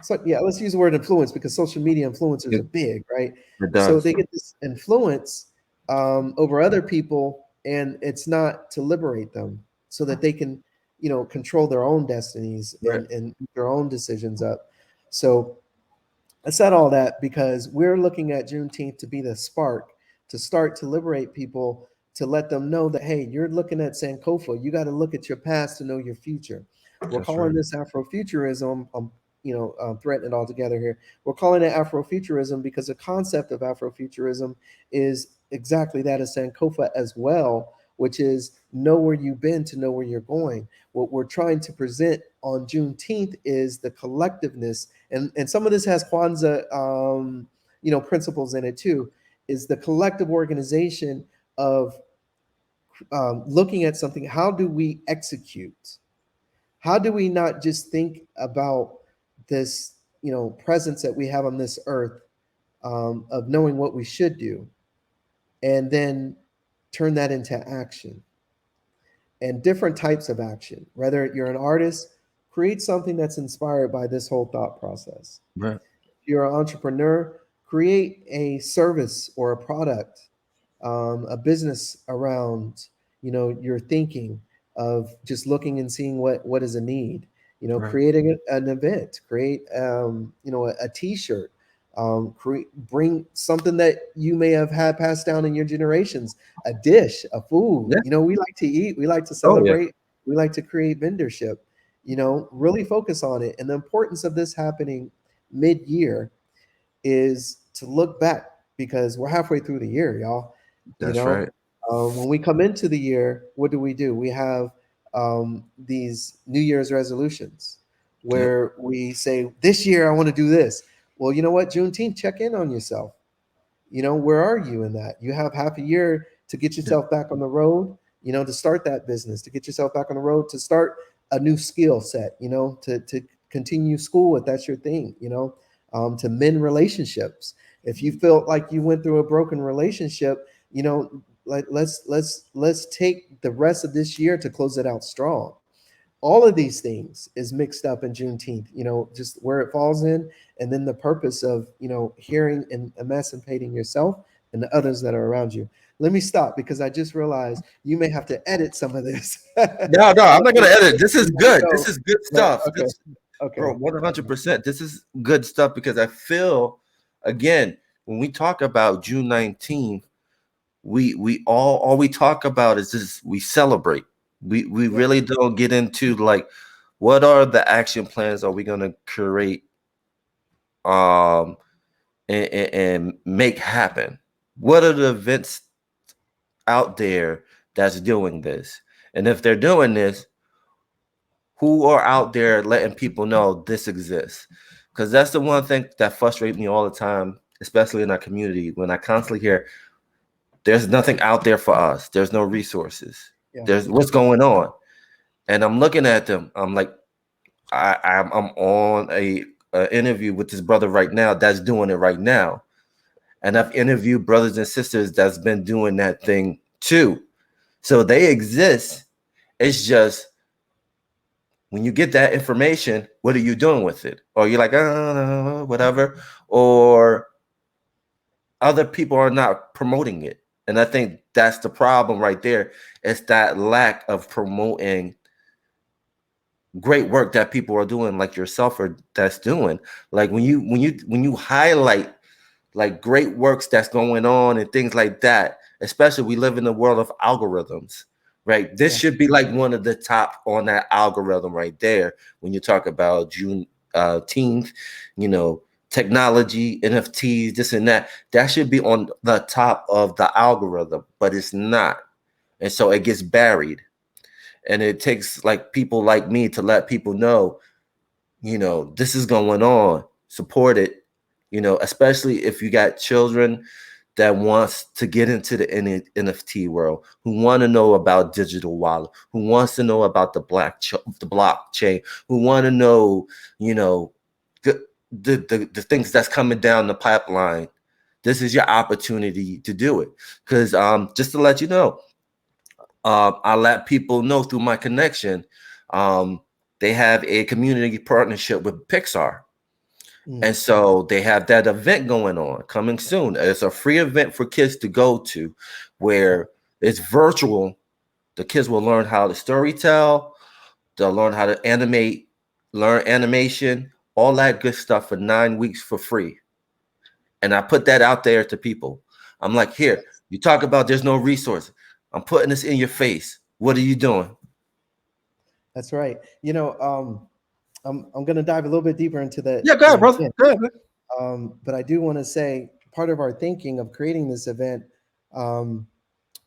So let's use the word influence, because social media influencers are big, right? So they get this influence over other people, and it's not to liberate them so that they can, control their own destinies and their own decisions up. So I said all that because we're looking at Juneteenth to be the spark to start to liberate people, to let them know that, hey, you're looking at Sankofa. You got to look at your past to know your future. We're calling this Afrofuturism. Threatening it all together here. We're calling it Afrofuturism because the concept of Afrofuturism is exactly that, as Sankofa as well, which is know where you've been to know where you're going. What we're trying to present on Juneteenth is the collectiveness, and some of this has Kwanzaa, principles in it too, is the collective organization of looking at something. How do we execute? How do we not just think about this, presence that we have on this earth, of knowing what we should do, and then turn that into action, and different types of action. Whether you're an artist, create something that's inspired by this whole thought process. Right. If you're an entrepreneur, create a service or a product, a business around, your thinking of just looking and seeing what is a need. Creating an event, create a t-shirt, bring something that you may have had passed down in your generations, a dish, a food. We like to eat, we like to celebrate, we like to create vendorship. Really focus on it. And the importance of this happening mid-year is to look back, because we're halfway through the year, y'all. That's right. When we come into the year, what do? We have these New Year's resolutions where we say, this year I want to do this. Well, you know what? Juneteenth, check in on yourself. Where are you in that? You have half a year to get yourself back on the road, to start that business, to get yourself back on the road, to start a new skill set, to continue school if that's your thing, to mend relationships. If you felt like you went through a broken relationship, let's take the rest of this year to close it out strong. All of these things is mixed up in Juneteenth, just where it falls in, and then the purpose of, hearing and emancipating yourself and the others that are around you. Let me stop, because I just realized you may have to edit some of this. No, I'm not going to edit. This is good. This is good stuff. Okay. Bro, 100%. This is good stuff, because I feel, again, when we talk about June 19th, we all we talk about is just we celebrate. We really don't get into like what are the action plans are we going to create um and make happen? What are the events out there that's doing this? And if they're doing this, who are out there letting people know this exists? Because that's the one thing that frustrates me all the time, especially in our community, when I constantly hear there's nothing out there for us, there's no resources, Yeah. there's what's going on. And I'm looking at them, I'm like, I'm on a interview with this brother right now that's doing it right now. And I've interviewed brothers and sisters that's been doing that thing too. So they exist. It's just when you get that information, what are you doing with it? Or you're like, whatever. Or other people are not promoting it. And I think that's the problem right there. It's that lack of promoting great work that people are doing, like yourself, or that's doing. Like when you highlight like great works that's going on and things like that, especially we live in the world of algorithms, right? This should be like one of the top on that algorithm right there when you talk about Juneteenth, you know, technology, NFTs, this and that. That should be on the top of the algorithm, but it's not. And so it gets buried. And it takes like people like me to let people know, you know, this is going on, support it, you know, especially if you got children that wants to get into the NFT world, who want to know about digital wallet, who wants to know about the blockchain, who want to know, you know, the things that's coming down the pipeline. This is your opportunity to do it. Because just to let you know, I let people know through my connection. They have a community partnership with Pixar. And so they have that event going on coming soon. It's a free event for kids to go to where it's virtual. The kids will learn how to storytell. They'll learn how to animate, learn animation, all that good stuff for 9 weeks for free. And I put that out there to people. I'm like, here, you talk about there's no resources. I'm putting this in your face. What are you doing? That's right. You know, I'm going to dive a little bit deeper into that. Yeah, go ahead, brother. Go ahead, man. But I do want to say part of our thinking of creating this event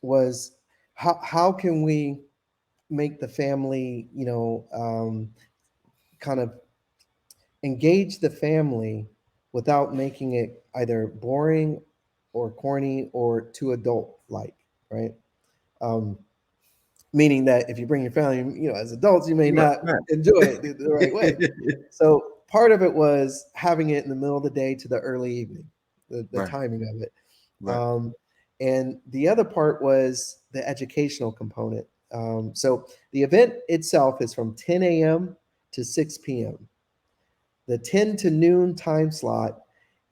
was how can we make the family, you know, kind of engage the family without making it either boring or corny or too adult like, right? Meaning that if you bring your family, you know, as adults, you may not enjoy it the right way. So part of it was having it in the middle of the day to the early evening, the timing of it. And the other part was the educational component. So the event itself is from 10 a.m. to 6 p.m. The 10 to noon time slot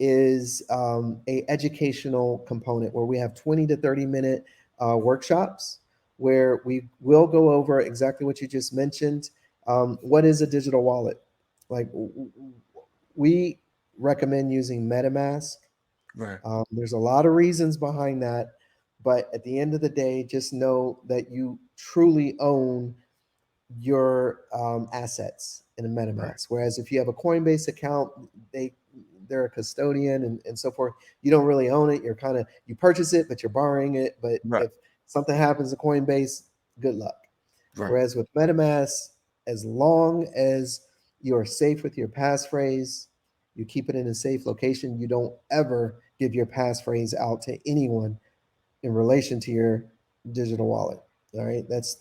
is a educational component where we have 20 to 30-minute workshops where we will go over exactly what you just mentioned. What is a digital wallet? Like we recommend using MetaMask. There's a lot of reasons behind that, but at the end of the day, just know that you truly own your assets in a MetaMask. Whereas if you have a Coinbase account, they're a custodian and so forth. You don't really own it. You're kind of, you purchase it, but you're borrowing it. But if something happens to Coinbase, good luck. Whereas with MetaMask, as long as you're safe with your passphrase, you keep it in a safe location, you don't ever give your passphrase out to anyone in relation to your digital wallet. All right. That's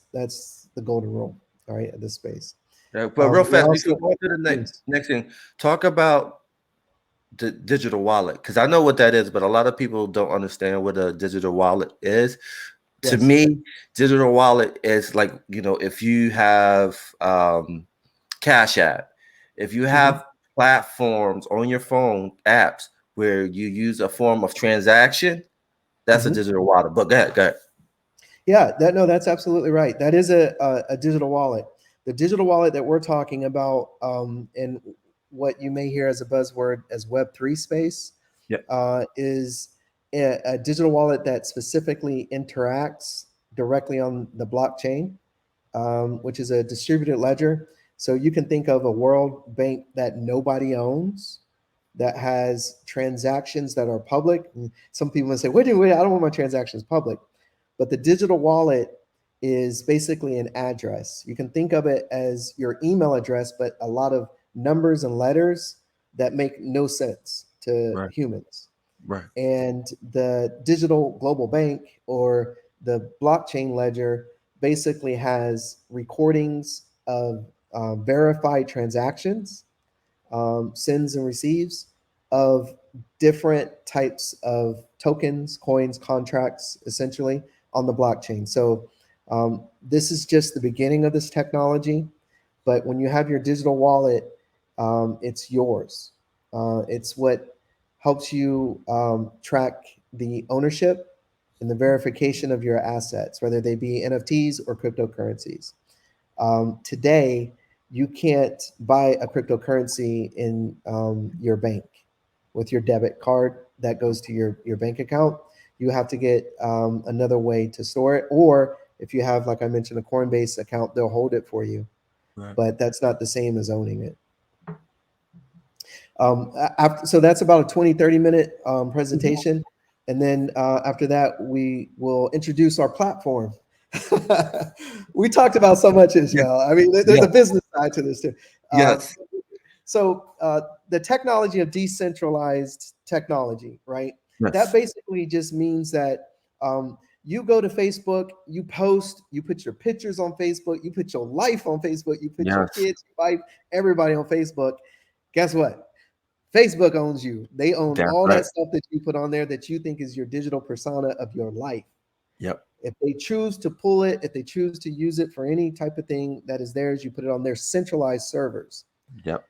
the golden rule. All right, at this space. But real fast, before we go to the next thing, talk about the digital wallet, because I know what that is, but a lot of people don't understand what a digital wallet is. To me, digital wallet is like, you know, if you have Cash App, if you have platforms on your phone, apps where you use a form of transaction, that's a digital wallet. But go ahead. Yeah, that's absolutely right. That is a digital wallet. The digital wallet that we're talking about, and what you may hear as a buzzword as Web3 space, is a digital wallet that specifically interacts directly on the blockchain, which is a distributed ledger. So you can think of a world bank that nobody owns, that has transactions that are public. And some people will say, wait, I don't want my transactions public. But the digital wallet is basically an address. You can think of it as your email address, but a lot of numbers and letters that make no sense to Right. humans. Right. And the digital global bank or the blockchain ledger basically has recordings of verified transactions, sends and receives of different types of tokens, coins, contracts, essentially on the blockchain. So this is just the beginning of this technology. But when you have your digital wallet, it's yours. It's what helps you track the ownership and the verification of your assets, whether they be NFTs or cryptocurrencies. Today, you can't buy a cryptocurrency in your bank with your debit card that goes to your bank account. You have to get another way to store it. Or if you have, like I mentioned, a Coinbase account, they'll hold it for you. Right. But that's not the same as owning it. So that's about a 20-30 minute presentation. And then after that, we will introduce our platform. We talked about so much, Ishmael. I mean, there's a business side to this too. Yes. So the technology of decentralized technology, right? Yes. That basically just means that you go to Facebook, you post, you put your pictures on Facebook, you put your life on Facebook, you put your kids, your wife, everybody on Facebook. Guess what? Facebook owns you. They own That's all right. that stuff that you put on there that you think is your digital persona of your life. Yep. If they choose to pull it, if they choose to use it for any type of thing that is theirs, you put it on their centralized servers. Yep.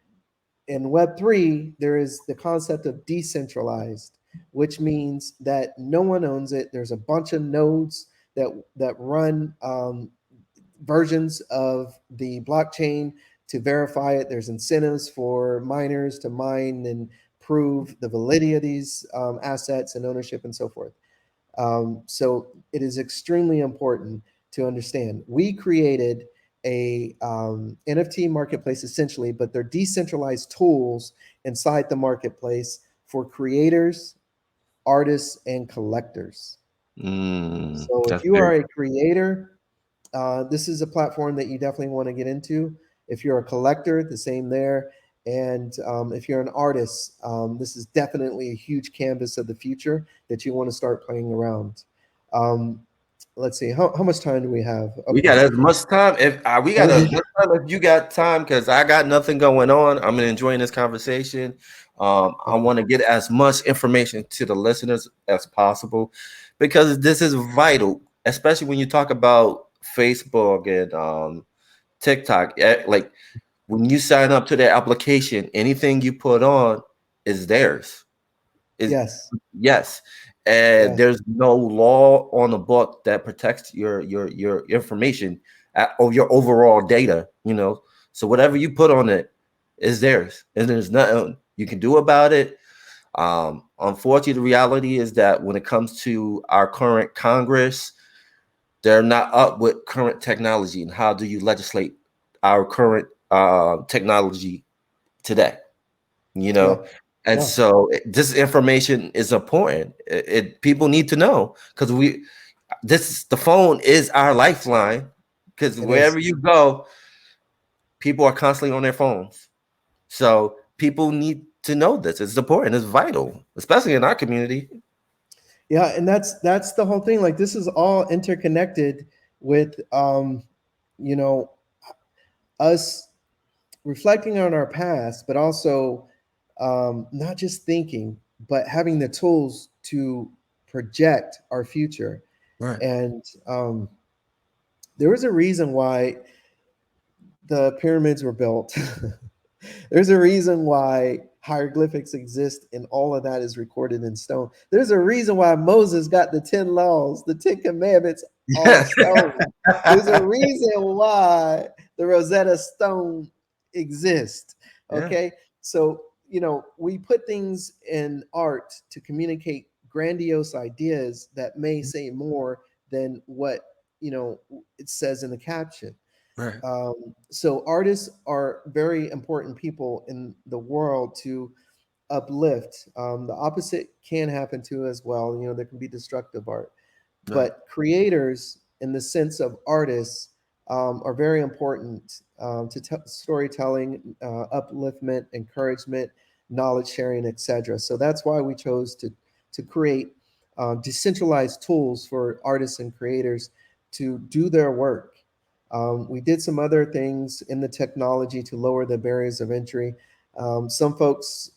In Web3, there is the concept of decentralized, which means that no one owns it. There's a bunch of nodes that run versions of the blockchain to verify it. There's incentives for miners to mine and prove the validity of these assets and ownership and so forth. So it is extremely important to understand. We created a NFT marketplace essentially, but they're decentralized tools inside the marketplace for creators, artists, and collectors. So if you are a creator, this is a platform that you definitely want to get into. If you're a collector, the same there. And if you're an artist, this is definitely a huge canvas of the future that you want to start playing around. Let's see, how much time do we have? Okay. We got as much time. If we got as much time if you got time, because I got nothing going on. I'm enjoying this conversation. I want to get as much information to the listeners as possible, because this is vital, especially when you talk about Facebook and TikTok. Like when you sign up to their application, anything you put on is theirs. Yes. Yes. And Yes. there's no law on the book that protects your information or your overall data, So whatever you put on it is theirs, and there's nothing you can do about it. Unfortunately, the reality is that when it comes to our current Congress, they're not up with current technology. And how do you legislate our current technology today? Yeah. And so this information is important. People need to know, because the phone is our lifeline, because wherever you go, people are constantly on their phones. So people need to know this. It's important. It's vital, especially in our community. Yeah, and that's the whole thing. Like, this is all interconnected with us reflecting on our past, but also not just thinking, but having the tools to project our future. Right. And there was a reason why the pyramids were built. There's a reason why hieroglyphics exist, and all of that is recorded in stone. There's a reason why Moses got the 10 laws, the 10 commandments on stone. There's a reason why the Rosetta Stone exists. Okay. So, we put things in art to communicate grandiose ideas that may say more than what it says in the caption. Right. So artists are very important people in the world to uplift. The opposite can happen too as well. There can be destructive art, Right. but creators, in the sense of artists, are very important to storytelling, upliftment, encouragement, knowledge sharing, etc. So that's why we chose to create decentralized tools for artists and creators to do their work. We did some other things in the technology to lower the barriers of entry. Some folks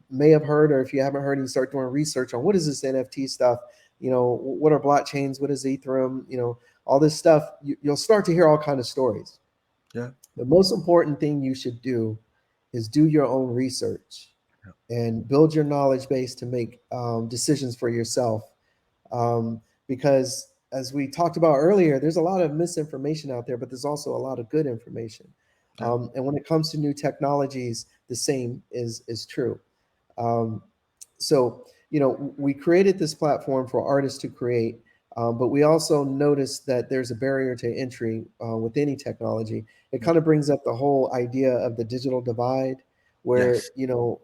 may have heard, or if you haven't heard, you start doing research on what is this NFT stuff. What are blockchains? What is Ethereum? All this stuff. You'll start to hear all kind of stories. Yeah. The most important thing you should do is do your own research and build your knowledge base to make decisions for yourself. Because as we talked about earlier, there's a lot of misinformation out there, but there's also a lot of good information. Yeah. And when it comes to new technologies, the same is true. Um, so, we created this platform for artists to create, but we also noticed that there's a barrier to entry with any technology. It kind of brings up the whole idea of the digital divide, where Yes.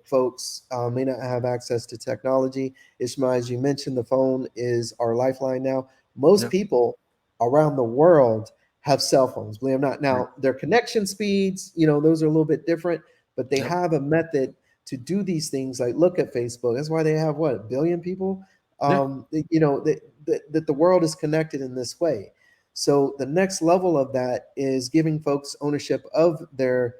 folks may not have access to technology. Ishmael, as you mentioned, the phone is our lifeline now. Most Yeah. people around the world have cell phones, believe it or not. Right. Now, their connection speeds, those are a little bit different, but they Yep. have a method to do these things. Like, look at Facebook. That's why they have what, 1 billion people. Yeah. That the world is connected in this way. So the next level of that is giving folks ownership of their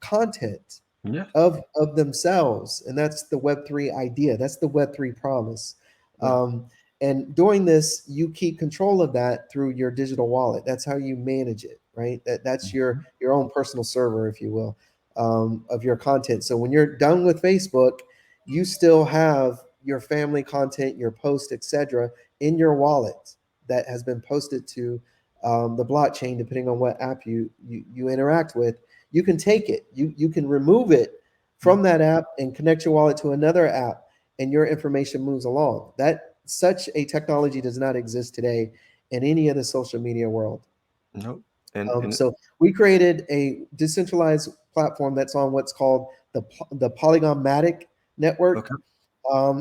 content, Yeah. of themselves, and that's the Web3 idea. That's the Web3 promise. Yeah. And doing this, you keep control of that through your digital wallet. That's how you manage it, right? That's your own personal server, if you will, of your content. So when you're done with Facebook, you still have your family content, your post, etc., in your wallet that has been posted to the blockchain, depending on what app you interact with. You can take it, you can remove it from that app and connect your wallet to another app, and your information moves along. That such a technology does not exist today in any of the social media world. No. And So we created a decentralized platform that's on what's called the Polygon-matic network. okay.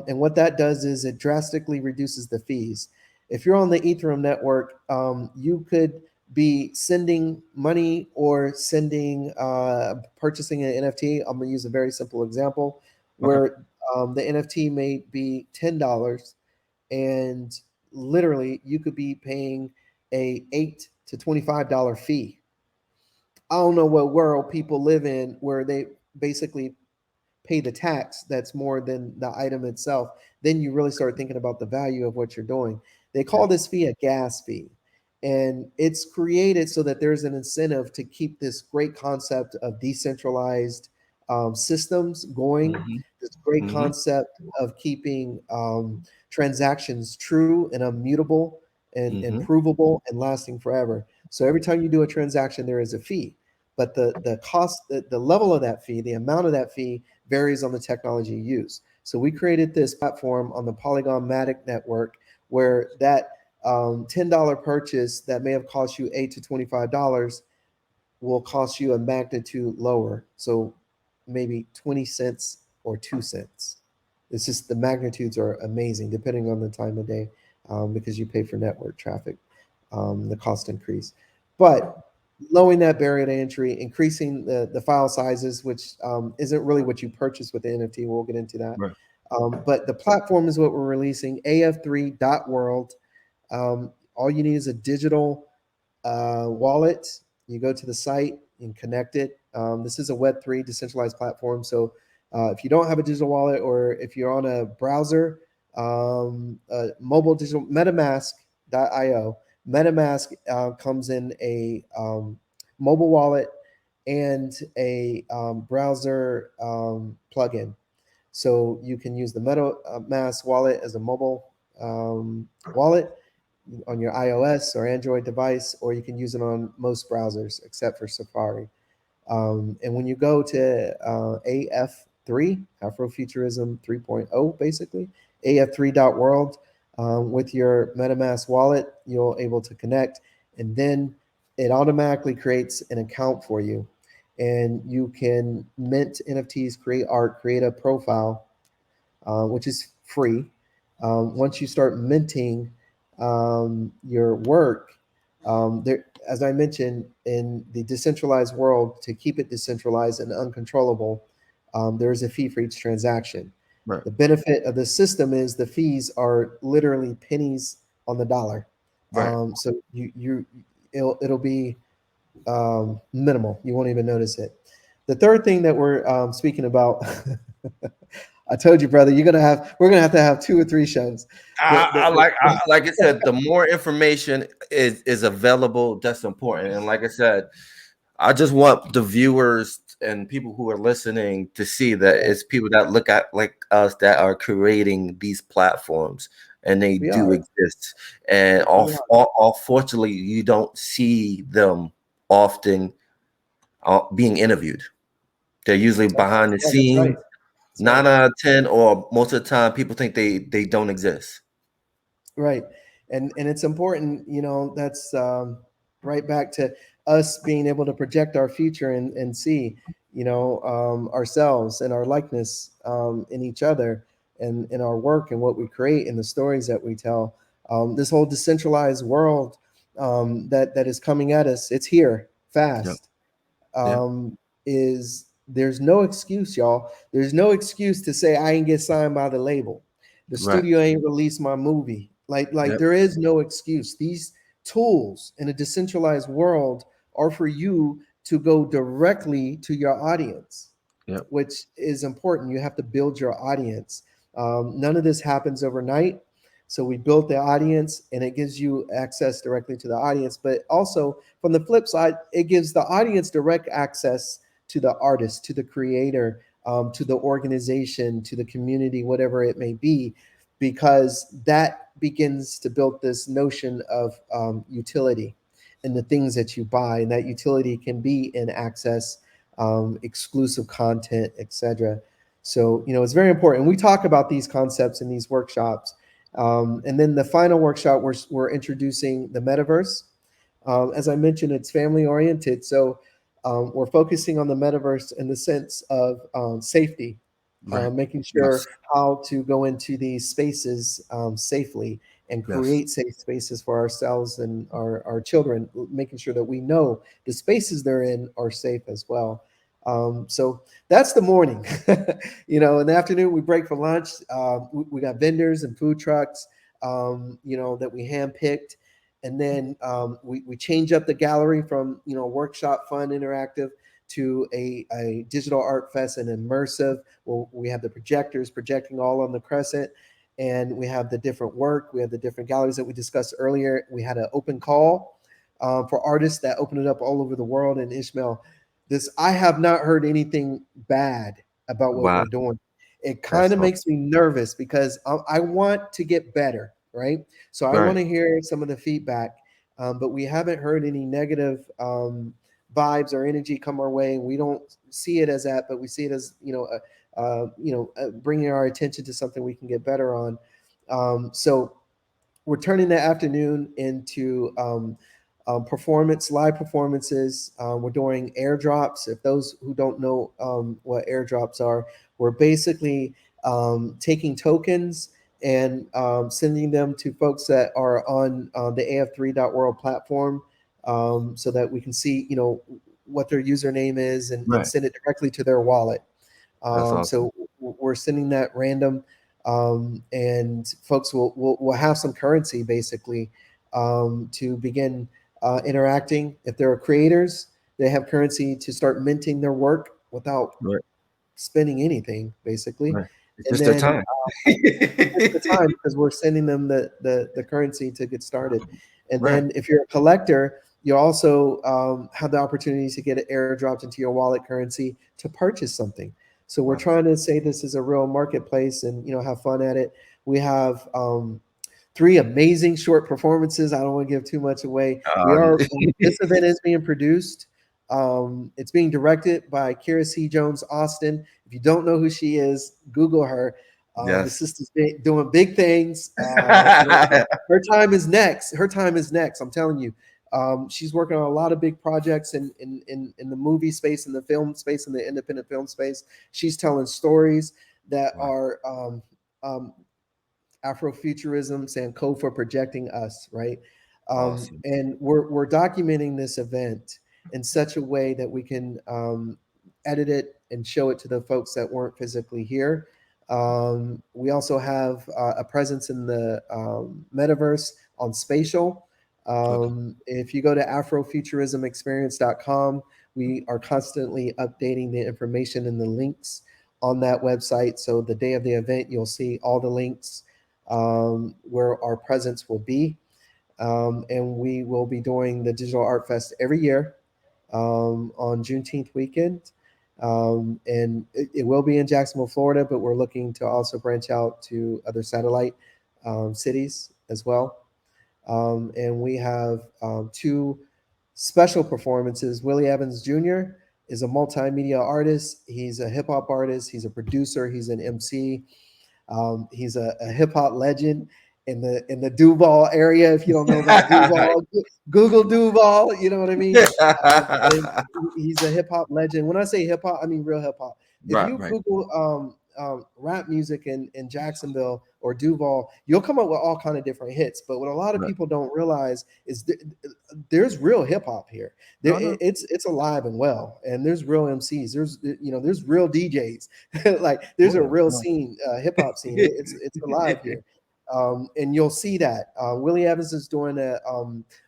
And what that does is it drastically reduces the fees. If you're on the Ethereum network, you could be sending money or purchasing an NFT. I'm going to use a very simple example Okay. where the NFT may be $10, and literally you could be paying a $8 to $25 fee. I don't know what world people live in where they basically pay the tax that's more than the item itself. Then you really start thinking about the value of what you're doing. They Yeah. call this fee a gas fee. And it's created so that there's an incentive to keep this great concept of decentralized systems going, hmm this great hmm concept of keeping transactions true and immutable and hmm provable and lasting forever. So every time you do a transaction, there is a fee. But the cost, the level of that fee, the amount of that fee varies on the technology you use. So we created this platform on the Polygon-matic network where that $10 purchase that may have cost you $8 to $25 will cost you a magnitude lower. So maybe 20 cents or 2 cents. It's just the magnitudes are amazing depending on the time of day, because you pay for network traffic, the cost increase. But lowering that barrier to entry, increasing the file sizes, which isn't really what you purchase with the NFT. We'll get into that. Right. But the platform is what we're releasing, AF3.world. All you need is a digital wallet. You go to the site and connect it. This is a Web3 decentralized platform. So if you don't have a digital wallet, or if you're on a browser, mobile digital MetaMask.io. MetaMask comes in a mobile wallet and a browser plugin. So you can use the MetaMask wallet as a mobile wallet on your iOS or Android device, or you can use it on most browsers except for Safari. And when you go to AF3, Afrofuturism 3.0, basically, AF3.world. With your MetaMask wallet, you'll able to connect, and then it automatically creates an account for you. And you can mint NFTs, create art, create a profile, which is free. Once you start minting your work, there, as I mentioned, in the decentralized world, to keep it decentralized and uncontrollable, there is a fee for each transaction. Right. The benefit of the system is the fees are literally pennies on the dollar. Right. So it'll be minimal. You won't even notice it. The third thing that we're speaking about, I told you, brother, we're gonna have to have 2 or 3 shows. Like I said, the more information is available, that's important. And like I said, I just want the viewers and people who are listening to see that it's people that look at like us that are creating these platforms, and they We do are. exist. And unfortunately, you don't see them often being interviewed. They're usually behind the Yeah, that's scenes. right. That's 9 right. out of 10, or most of the time, people think they don't exist. Right. And it's important, that's right back to us being able to project our future and see, ourselves and our likeness in each other and in our work and what we create and the stories that we tell. This whole decentralized world that is coming at us, it's here Yep. fast. Yep. Is There's no excuse, y'all. There's no excuse to say I ain't get signed by the label. The Right. studio ain't released my movie. Like Yep. there is no excuse. These tools in a decentralized world are for you to go directly to your audience, Yep. which is important. You have to build your audience. None of this happens overnight. So we built the audience, and it gives you access directly to the audience. But also, from the flip side, it gives the audience direct access to the artist, to the creator, to the organization, to the community, whatever it may be, because that begins to build this notion of utility in the things that you buy, and that utility can be in access, exclusive content, etc. So it's very important. We talk about these concepts in these workshops, and then the final workshop, we're introducing the metaverse. As I mentioned, it's family oriented, so we're focusing on the metaverse in the sense of safety, Right. making Yes. sure how to go into these spaces safely and Yes. create safe spaces for ourselves and our children, making sure that we know the spaces they're in are safe as well. So that's the morning. In the afternoon, we break for lunch. We got vendors and food trucks, that we handpicked. And then we change up the gallery from, workshop, fun, interactive to a digital art fest and immersive, where we have the projectors projecting all on the crescent, and we have the different work. We have the different galleries that we discussed earlier. We had an open call for artists that opened it up all over the world. And Ishmael, I have not heard anything bad about what Wow. we're doing. It kind That's of makes me nervous because I want to get better, right? So I want right. to hear some of the feedback, but we haven't heard any negative vibes or energy come our way. We don't see it as that, but we see it as bringing our attention to something we can get better on. So we're turning the afternoon into live performances. We're doing airdrops. If those who don't know what airdrops are, we're basically taking tokens and sending them to folks that are on the AF3.world platform, so that we can see, what their username is, and Right. send it directly to their wallet. That's awesome. So we're sending that random, and folks will have some currency basically to begin interacting. If there are creators, they have currency to start minting their work without Right. spending anything, basically. Right. It's And just their then time. it's the time, because we're sending them the currency to get started. And Right. then if you're a collector, you also have the opportunity to get it airdropped into your wallet currency to purchase something. So we're Wow. trying to say this is a real marketplace, and have fun at it. We have 3 amazing short performances. I don't want to give too much away. This event is being produced. It's being directed by Kira C. Jones Austin. If you don't know who she is, Google her. The Yes. sister's doing big things. Her time is next. Her time is next. I'm telling you. She's working on a lot of big projects in the movie space, in the film space, in the independent film space. She's telling stories that Wow. are Afrofuturism, saying code for projecting us, right? Awesome. And we're documenting this event in such a way that we can edit it and show it to the folks that weren't physically here. We also have a presence in the metaverse on spatial. Okay. If you go to Afrofuturismexperience.com, we are constantly updating the information and the links on that website. So the day of the event, you'll see all the links where our presence will be. And we will be doing the Digital Art Fest every year on Juneteenth weekend. And it will be in Jacksonville, Florida, but we're looking to also branch out to other satellite cities as well. And we have two special performances. Willie Evans Jr. is a multimedia artist. He's a hip hop artist. He's a producer. He's an MC. He's a hip hop legend in the Duval area. If you don't know about Duval, Google Duval. You know what I mean? And he's a hip hop legend. When I say hip hop, I mean real hip hop. If Right, you right. Google rap music in Jacksonville or Duval, you'll come up with all kind of different hits. But what a lot of Right. people don't realize is there's real hip hop here. No, no. It's alive and well, and there's real MCs. There's real DJs. Like there's a Yeah, real no. scene, hip hop scene. It's alive here. And you'll see that Willie Evans is doing a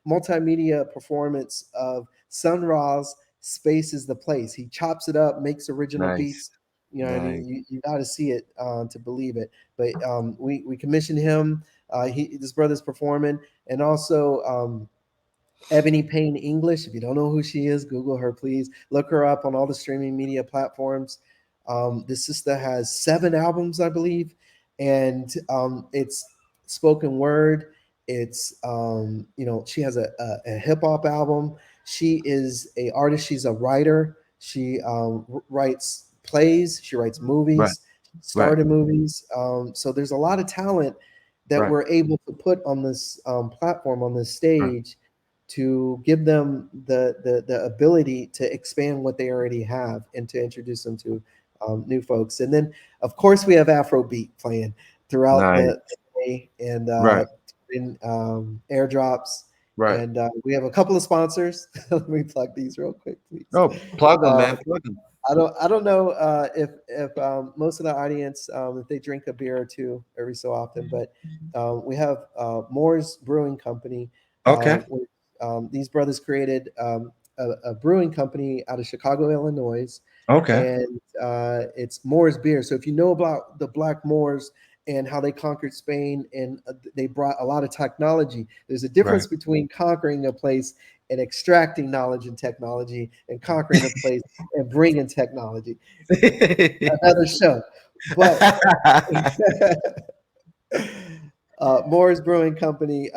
multimedia performance of Sun Ra's "Space Is the Place." He chops it up, makes original Nice. beats. You know what I mean? Nice. You got to see it to believe it. But we commissioned him. This brother's performing, and also Ebony Payne-English. If you don't know who she is, Google her, please. Look her up on all the streaming media platforms. This sister has 7 albums, I believe, and it's spoken word. It's she has a hip hop album. She is a artist. She's a writer. She writes plays. She writes Right, movies. right, Started movies. So there's a lot of talent that right, we're able to put on this platform, on this right. stage, to give them the ability to expand what they already have and to introduce them to new folks. And then, of course, we have Afrobeat playing throughout Nice. the day and Right, in airdrops. right. And we have a couple of sponsors. Let me plug these real quick, please. No, plug them, Uh, man. Plug them. I don't know if most of the audience if they drink a beer or two every so often, but we have Moore's Brewing Company. Okay. Which, these brothers created a brewing company out of Chicago, Illinois, Okay. and it's Moore's beer. So if you know about the Black Moors and how they conquered Spain, and they brought a lot of technology, there's a Right. difference between conquering a place and extracting knowledge and technology, and conquering a place and bringing technology. Another show, but Moore's Brewing Company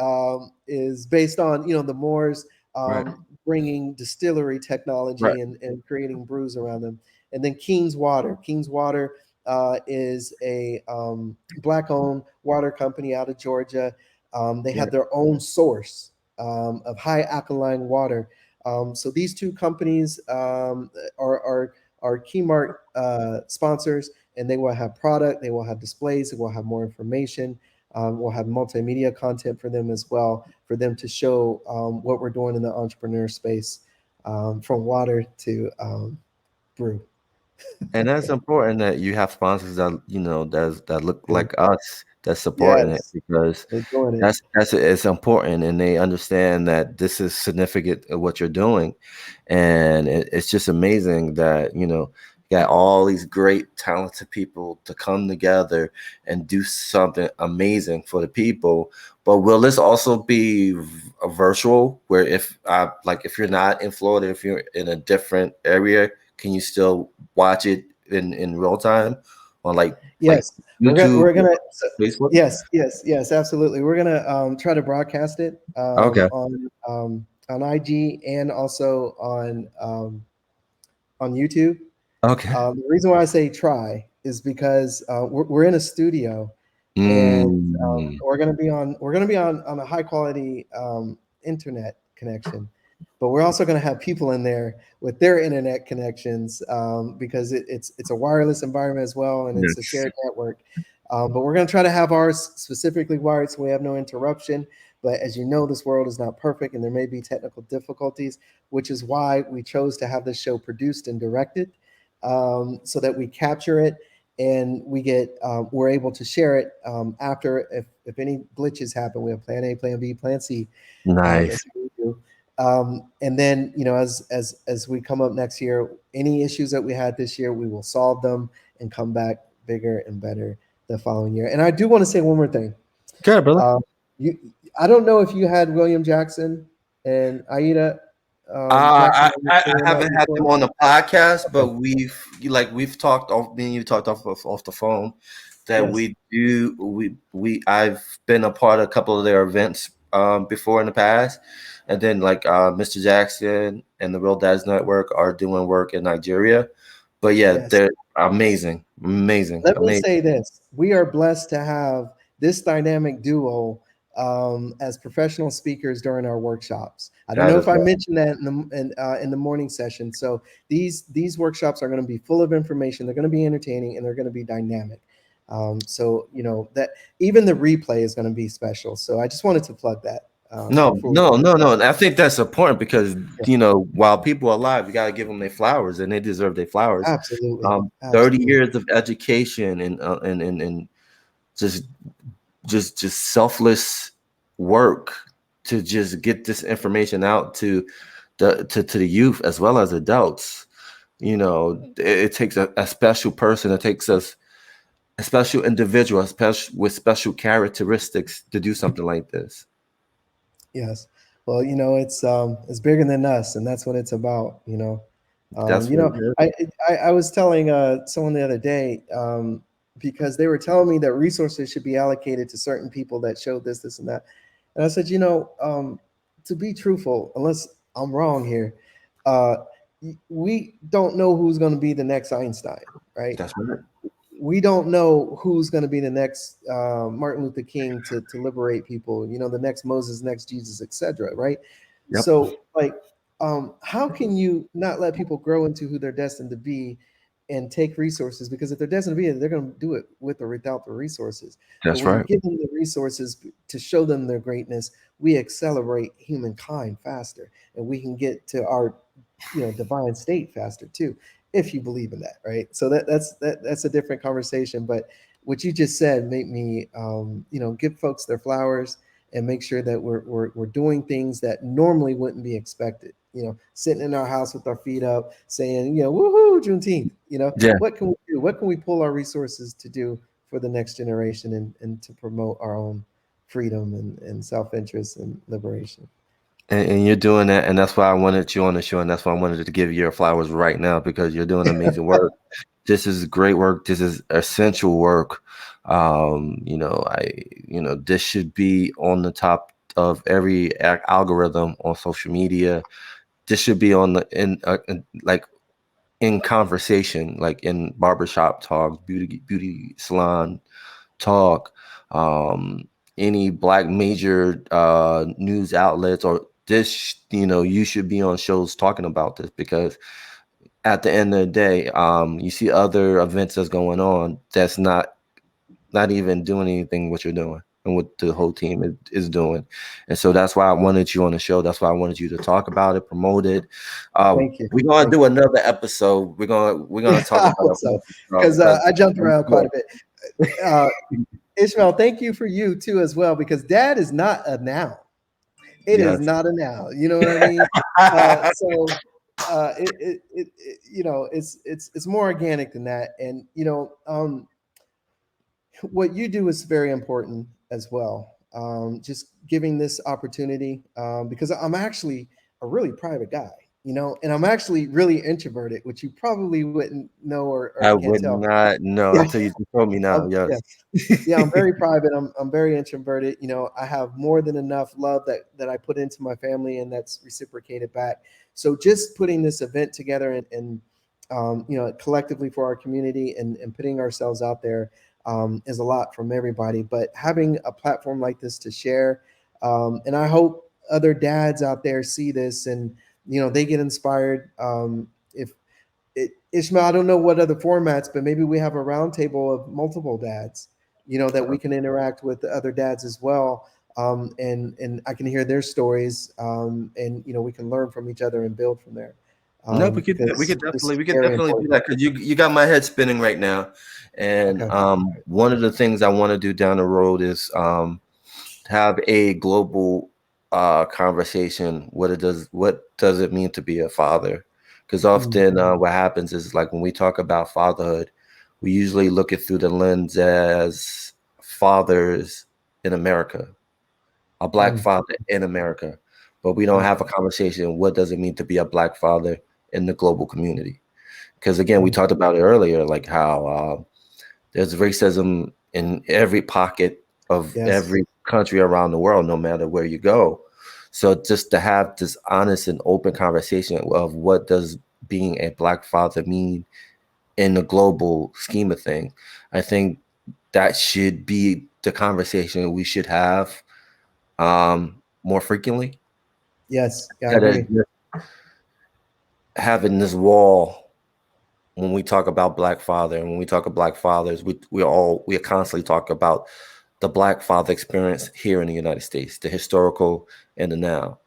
is based on the Moors Right. bringing distillery Right. technology and creating brews around them. And then King's Water. King's Water is a black-owned water company out of Georgia. They have Right. their own source of high alkaline water. So these two companies are Keymark sponsors, and they will have product, they will have displays, they will have more information. We'll have multimedia content for them as well, for them to show what we're doing in the entrepreneur space, from water to brew. And that's important that you have sponsors that that look Yeah. like us that's supporting it, Yes, because they're doing it. that's it's important, and they understand that this is significant of what you're doing, and it's just amazing that you got all these great talented people to come together and do something amazing for the people. But will this also be a virtual, where if you're not in Florida, if you're in a different area, can you still watch it in real time on like Yes, YouTube we're or gonna Facebook? yes, absolutely. We're gonna try to broadcast it Okay. on IG and also on YouTube. Okay. The reason why I say try is because we're in a studio, and Mm, we're going to be on a high quality internet connection, but we're also going to have people in there with their internet connections, because it's a wireless environment as well, and it's a yes. shared network. But we're going to try to have ours specifically wired so we have no interruption. But as you know, this world is not perfect, and there may be technical difficulties, which is why we chose to have this show produced and directed, so that we capture it and we're able to share it after. If any glitches happen, we have plan A, plan B, plan C. Nice. That's what we do. And then, as we come up next year, any issues that we had this year, we will solve them and come back bigger and better the following year. And I do want to say one more thing. Good, brother. Um, you, I don't know if you had William Jackson and Aida Uh, Jackson I, on I your I mic haven't had them before. on the podcast, but Okay. we've talked off. Me and you talked off the phone that Yes. I've been a part of a couple of their events before in the past, and then Mr. Jackson and the Real Dads Network are doing work in Nigeria. But yeah, Yes. they're amazing, amazing, Let me amazing. say this. We are blessed to have this dynamic duo as professional speakers during our workshops. I don't That know is if I right. mentioned that in the morning session. So these workshops are going to be full of information. They're going to be entertaining, and they're going to be dynamic. So that even the replay is going to be special. So I just wanted to plug that No, before we. no, no, no. And I think that's important because Yeah, while people are alive, you got to give them their flowers, and they deserve their flowers. absolutely, 30 absolutely. years of education and just just selfless work to just get this information out to the youth as well as adults. It takes a special person. It takes us a special individual, with special characteristics to do something like this. Yes. Well, it's bigger than us, and that's what it's about. That's what it is. I was telling someone the other day, because they were telling me that resources should be allocated to certain people that showed this, and that, and I said, to be truthful, unless I'm wrong here, uh, we don't know who's going to be the next Einstein, right? That's right. We don't know who's going to be the next Martin Luther King to liberate people, the next Moses, next Jesus, etc. Right? Yep. So, how can you not let people grow into who they're destined to be and take resources? Because if they're destined to be, they're going to do it with or without the resources. But That's when you right. give them the resources to show them their greatness, we accelerate humankind faster, and we can get to our divine state faster too, if you believe in that, right? So that's a different conversation. But what you just said made me give folks their flowers and make sure that we're doing things that normally wouldn't be expected. Sitting in our house with our feet up saying, woohoo, Juneteenth. Yeah. What can we do? What can we pull our resources to do for the next generation, and to promote our own freedom and self-interest and liberation? And you're doing that, and that's why I wanted you on the show, and that's why I wanted to give you your flowers right now, because you're doing amazing work. This is great work. This is essential work. This should be on the top of every algorithm on social media. This should be on the in conversation, like in barbershop talk, beauty salon talk, any black major news outlets, or this, you should be on shows talking about this, because at the end of the day, you see other events that's going on that's not even doing anything what you're doing and what the whole team is doing. And so that's why I wanted you on the show. That's why I wanted you to talk about it, promote it. Thank you. We're gonna Thank do you. another episode. We're gonna talk about a So, bunch of stuff because because I jumped around quite a bit. Ishmael, thank you for you too as well, because dad is not a noun. It is yes. not a noun. You know what I mean? So it's more organic than that. And what you do is very important as well. Just giving this opportunity, because I'm actually a really private guy, and I'm actually really introverted, which you probably wouldn't know or I can't would tell. not know Yeah, until you just told me now. yeah, Yes. yeah. I'm very private. I'm very introverted. I have more than enough love that I put into my family, and that's reciprocated back. So just putting this event together, and collectively for our community and putting ourselves out there is a lot from everybody. But having a platform like this to share, and I hope other dads out there see this and they get inspired. If Ishmael, I don't know what other formats, but maybe we have a roundtable of multiple dads, that we can interact with the other dads as well. And I can hear their stories, and we can learn from each other and build from there. No, we Because could this is definitely very do important. that because you got my head spinning right now, and Okay. one of the things I want to do down the road is have a global conversation. What does it mean to be a father? Because often what happens is like when we talk about fatherhood, we usually look it through the lens as fathers in America, a black Mm. father in America, but we don't have a conversation. What does it mean to be a black father in the global community? Because again, we Mm. talked about it earlier, like how there's racism in every pocket of Yes. every country around the world, no matter where you go. So just to have this honest and open conversation of what does being a black father mean in the global scheme of things, I think that should be the conversation we should have more frequently. Yes. Yeah, I Instead of agree. just having this wall when we talk about black father, and when we talk of black fathers, we constantly talk about the black father experience here in the United States, the historical and the now.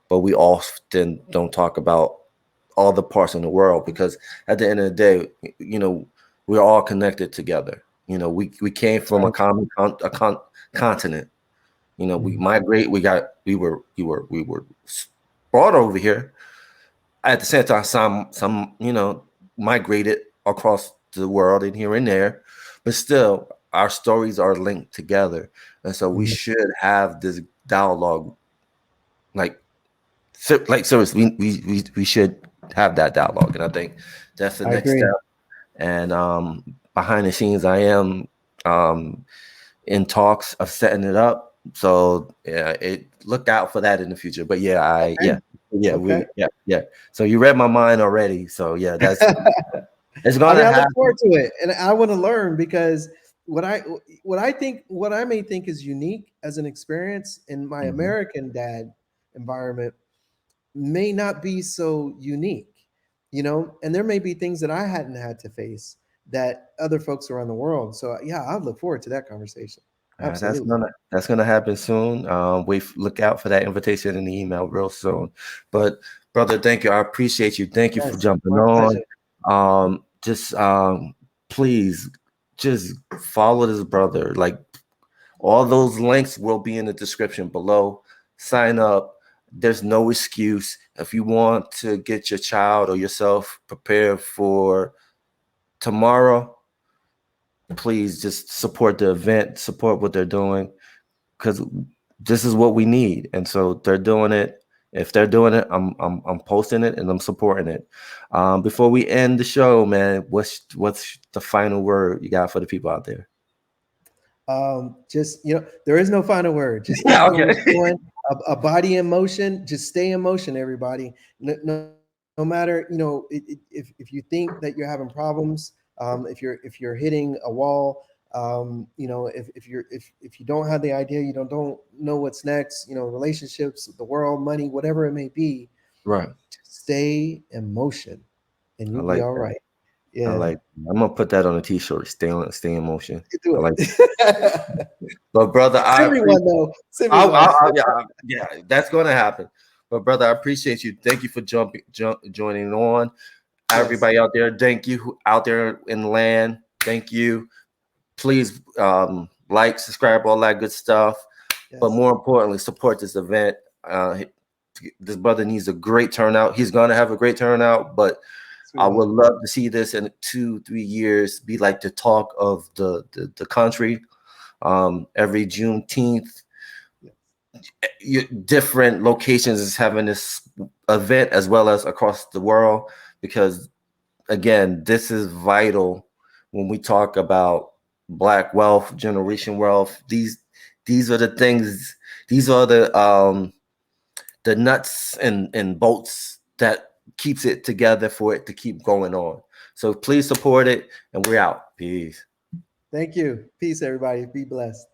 But we often don't talk about all the parts in the world because at the end of the day, we're all connected together. We came That's from a right. common continent. We Mhm. migrate. We were brought over here. At the same time, some migrated across the world and here and there, but still our stories are linked together, and so we Mhm. should have this dialogue. Like, seriously, we should have that dialogue, and I think that's the I next step. agree. And behind the scenes, I am um, in talks of setting it up. So yeah, look out for that in the future. But yeah, Okay. Okay. So you read my mind already. So yeah, it's I gonna mean, I look happen. forward to it, and I want to learn because what I what I may think is unique as an experience in my Mhm. American dad environment may not be so unique, and there may be things that I hadn't had to face that other folks around the world. So yeah, I look forward to that conversation. That's Absolutely. gonna happen soon. Look out for that invitation in the email real soon. But brother, thank you. I appreciate you. Thank you for Yes, jumping my on. pleasure. Just please just follow this brother. Like, all those links will be in the description below. Sign up. There's no excuse. If you want to get your child or yourself prepared for tomorrow, please just support the event, support what they're doing, because this is what we need. And so they're doing it. If they're doing it, I'm posting it and I'm supporting it. Before we end the show, man, what's the final word you got for the people out there? Just there is no final word. Just keep Yeah, doing what okay. you're doing. A body in motion. Just stay in motion, everybody. No matter if you think that you're having problems, if you're hitting a wall, if you don't have the idea, you don't know what's next. Relationships, the world, money, whatever it may be. Right. Just stay in motion, and I you'll be like all that. right. I Yeah, like I'm gonna put that on a t-shirt. Stay in motion. you I do like it. but brother, I Send me one appreciate though. Send me one. yeah, that's gonna happen. But brother, I appreciate you. Thank you for joining on. Yes. Everybody out there, thank you out there in the land. Thank you. Please like, subscribe, all that good stuff. But Yes. more importantly, support this event. This brother needs a great turnout. He's gonna have a great turnout, but We I would will. love to see this in 2-3 years be like the talk of the country. Every Juneteenth, different locations is having this event as well as across the world, because again, this is vital when we talk about Black wealth, generation wealth. These are the things. These are the nuts and bolts that keeps it together for it to keep going on. So please support it, and we're out. Peace. Thank you. Peace, everybody. Be blessed.